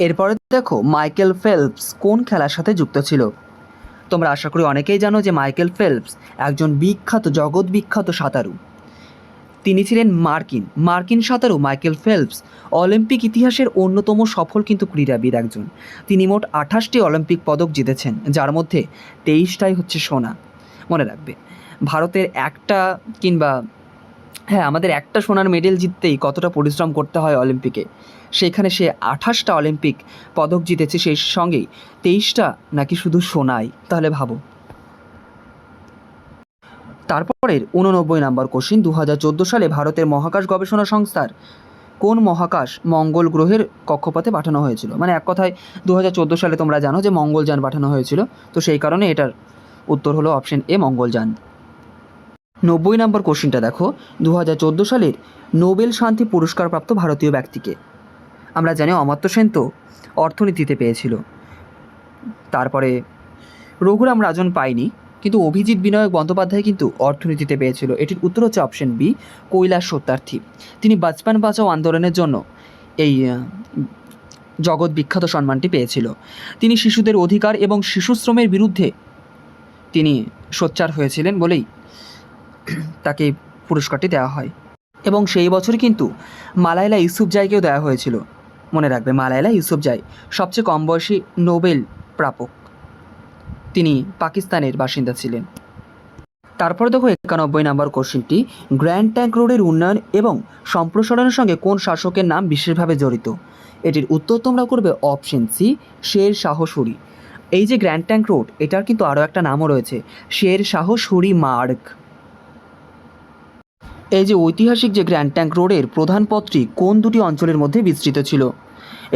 এরপরে দেখো, মাইকেল ফেলপস কোন খেলার সাথে যুক্ত ছিল? তোমরা আশা করি অনেকেই জানো যে মাইকেল ফেলপস একজন বিখ্যাত, জগৎ বিখ্যাত সাঁতারু। তিনি ছিলেন মার্কিন সাঁতারু মাইকেল ফেলপস অলিম্পিক ইতিহাসের অন্যতম সফল কিন্তু ক্রীড়াবিদ একজন। তিনি মোট 28টি অলিম্পিক পদক জিতেছেন, যার মধ্যে 23টাই হচ্ছে সোনা। মনে রাখবে, ভারতের একটা কিংবা হ্যাঁ আমাদের একটা সোনার মেডেল জিততেই কতটা পরিশ্রম করতে হয় অলিম্পিকে, সেখানে সে 28টা অলিম্পিক পদক জিতেছে, সেই সঙ্গেই 23টা নাকি শুধু সোনাই। তাহলে ভাবো। তারপরের 89 নম্বর কোশ্চিন, 2014 সালে ভারতের মহাকাশ গবেষণা সংস্থার কোন মহাকাশ মঙ্গল গ্রহের কক্ষপথে পাঠানো হয়েছিল? মানে এক কথায় 2014 সালে তোমরা জানো যে মঙ্গলযান পাঠানো হয়েছিল, তো সেই কারণে এটার উত্তর হলো অপশন এ, মঙ্গলযান। 90 নম্বর কোশ্চিনটা দেখো, 2014 সালের নোবেল শান্তি পুরস্কারপ্রাপ্ত ভারতীয় ব্যক্তিকে? আমরা জানি অমর্ত্য সেন তো অর্থনীতিতে পেয়েছিল, তারপরে রঘুরাম রাজন পায়নি, কিন্তু অভিজিৎ বিনায়ক বন্দ্যোপাধ্যায় কিন্তু অর্থনীতিতে পেয়েছিল। এটির উত্তর হচ্ছে অপশন বি, কৈলাস সত্যার্থী। তিনি বাঁচপান বাঁচাও আন্দোলনের জন্য এই জগৎ বিখ্যাত সম্মানটি পেয়েছিল। তিনি শিশুদের অধিকার এবং শিশুশ্রমের বিরুদ্ধে তিনি সোচ্চার হয়েছিলেন বলেই তাকে পুরস্কারটি দেওয়া হয়। এবং সেই বছর কিন্তু মালায়লা ইউসুফজাইকেও দেওয়া হয়েছিল। মনে রাখবে, মালায়লা ইউসুফজাই সবচেয়ে কম বয়সী নোবেল প্রাপক, তিনি পাকিস্তানের বাসিন্দা ছিলেন। তারপরে দেখো 91 নম্বর কোশ্চেনটি, গ্র্যান্ড ট্যাঙ্ক রোডের উন্নয়ন এবং সম্প্রসারণের সঙ্গে কোন শাসকের নাম বিশেষভাবে জড়িত? এটির উত্তর তোমরা করবে অপশন সি, শের শাহ সুরি। এই যে গ্র্যান্ড ট্যাঙ্ক রোড, এটার কিন্তু আরও একটা নামও রয়েছে, শের শাহ সুরি মার্গ। এই যে ঐতিহাসিক যে গ্র্যান্ড ট্যাঙ্ক রোডের প্রধান পথটি কোন দুটি অঞ্চলের মধ্যে বিস্তৃত ছিল?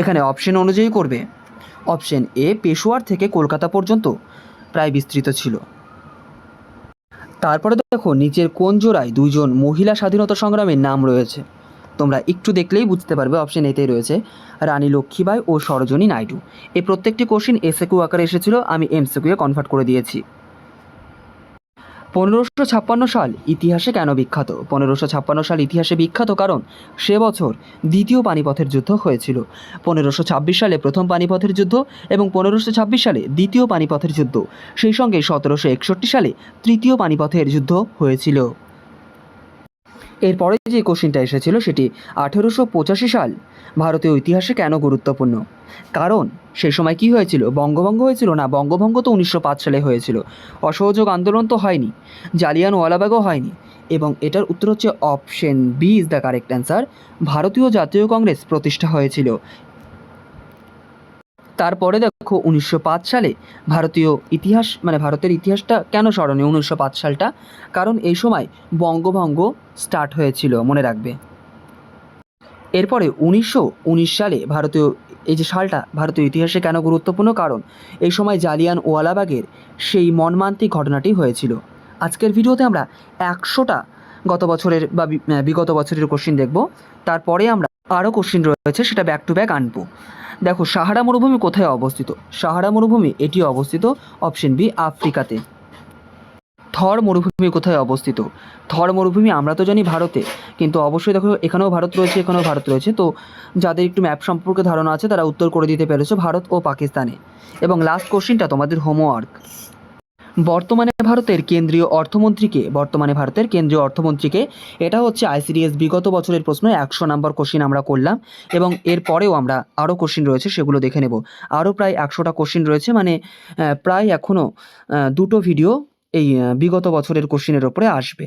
এখানে অপশন অনুযায়ী করবে। অপশন এ, পেশোয়ার থেকে কলকাতা পর্যন্ত প্রায় বিস্তৃত ছিল। তারপরে দেখো, নিচের কোন জোড়ায় দুইজন মহিলা স্বাধীনতা সংগ্রামের নাম রয়েছে? তোমরা একটু দেখলেই বুঝতে পারবে, অপশন এতেই রয়েছে রানী লক্ষ্মীবাই ও সরোজিনী নাইডু। এই প্রত্যেকটি কোশ্চিন এসএকিউ আকারে এসেছিল, আমি এমসিকিউ কনভার্ট করে দিয়েছি। 1556 সাল ইতিহাসে কেন বিখ্যাত? 1556 সাল ইতিহাসে বিখ্যাত কারণ সে বছর দ্বিতীয় পানিপথের যুদ্ধ হয়েছিল। 1526 সালে প্রথম পানিপথের যুদ্ধ এবং 1526 সালে দ্বিতীয় পানিপথের যুদ্ধ, সেই সঙ্গে 1761 সালে তৃতীয় পানিপথের যুদ্ধ হয়েছিল। এরপরে যে কোশ্চিনটা এসেছিল সেটি 1885 সাল ভারতীয় ইতিহাসে কেন গুরুত্বপূর্ণ? কারণ সেই সময় কি হয়েছিল? বঙ্গভঙ্গ হয়েছিল না? বঙ্গভঙ্গ তো 1905 সালে হয়েছিল। অসহযোগ আন্দোলন তো হয়নি, জালিয়ানওয়ালাবাগও হয়নি, এবং এটার উত্তর হচ্ছে option B is the correct answer. ভারতীয় জাতীয় কংগ্রেস প্রতিষ্ঠা হয়েছিল। তারপরে দেখো 1905 সালে ভারতের ইতিহাসটা কেন স্মরণীয় 1905 সালটা? কারণ এই সময় বঙ্গভঙ্গ স্টার্ট হয়েছিল, মনে রাখবে। এরপরে 1919 সালে এই যে সালটা ভারতীয় ইতিহাসে কেন গুরুত্বপূর্ণ? কারণ এই সময় জালিয়ানওয়ালাবাগের সেই মর্মান্তিক ঘটনাটি হয়েছিল। আজকের ভিডিওতে আমরা 100টা গত বছরের বা বিগত বছরের কোশ্চিন দেখব। তারপরে আমরা আরও কোশ্চিন রয়েছে, সেটা ব্যাক টু ব্যাক আনবো। দেখো সাহারা মরুভূমি কোথায় অবস্থিত? সাহারা মরুভূমি এটি অবস্থিত অপশন বি আফ্রিকাতে। থর মরুভূমি কোথায় অবস্থিত? থর মরুভূমি আমরা তো জানি ভারতে, কিন্তু অবশ্যই দেখো এখানেও ভারত রয়েছে, এখানেও ভারত রয়েছে। তো যাদের একটু ম্যাপ সম্পর্কে ধারণা আছে তারা উত্তর করে দিতে পেরেছো, ভারত ও পাকিস্তানে। এবং লাস্ট কোশ্চিনটা তোমাদের হোমওয়ার্ক। বর্তমানে ভারতের কেন্দ্রীয় অর্থমন্ত্রীকে, বর্তমানে ভারতের কেন্দ্রীয় অর্থমন্ত্রীকে, এটা হচ্ছে আইসিডিএস বিগত বছরের প্রশ্ন, 100 নম্বর কোশ্চিন আমরা করলাম। এবং এর পরেও আমরা আরও কোশ্চিন রয়েছে, সেগুলো দেখে নেব। আরও প্রায় 100টা কোশ্চিন রয়েছে, মানে প্রায় এখনও দুটো ভিডিও এই বিগত বছরের কোশ্চিনের ওপরে আসবে।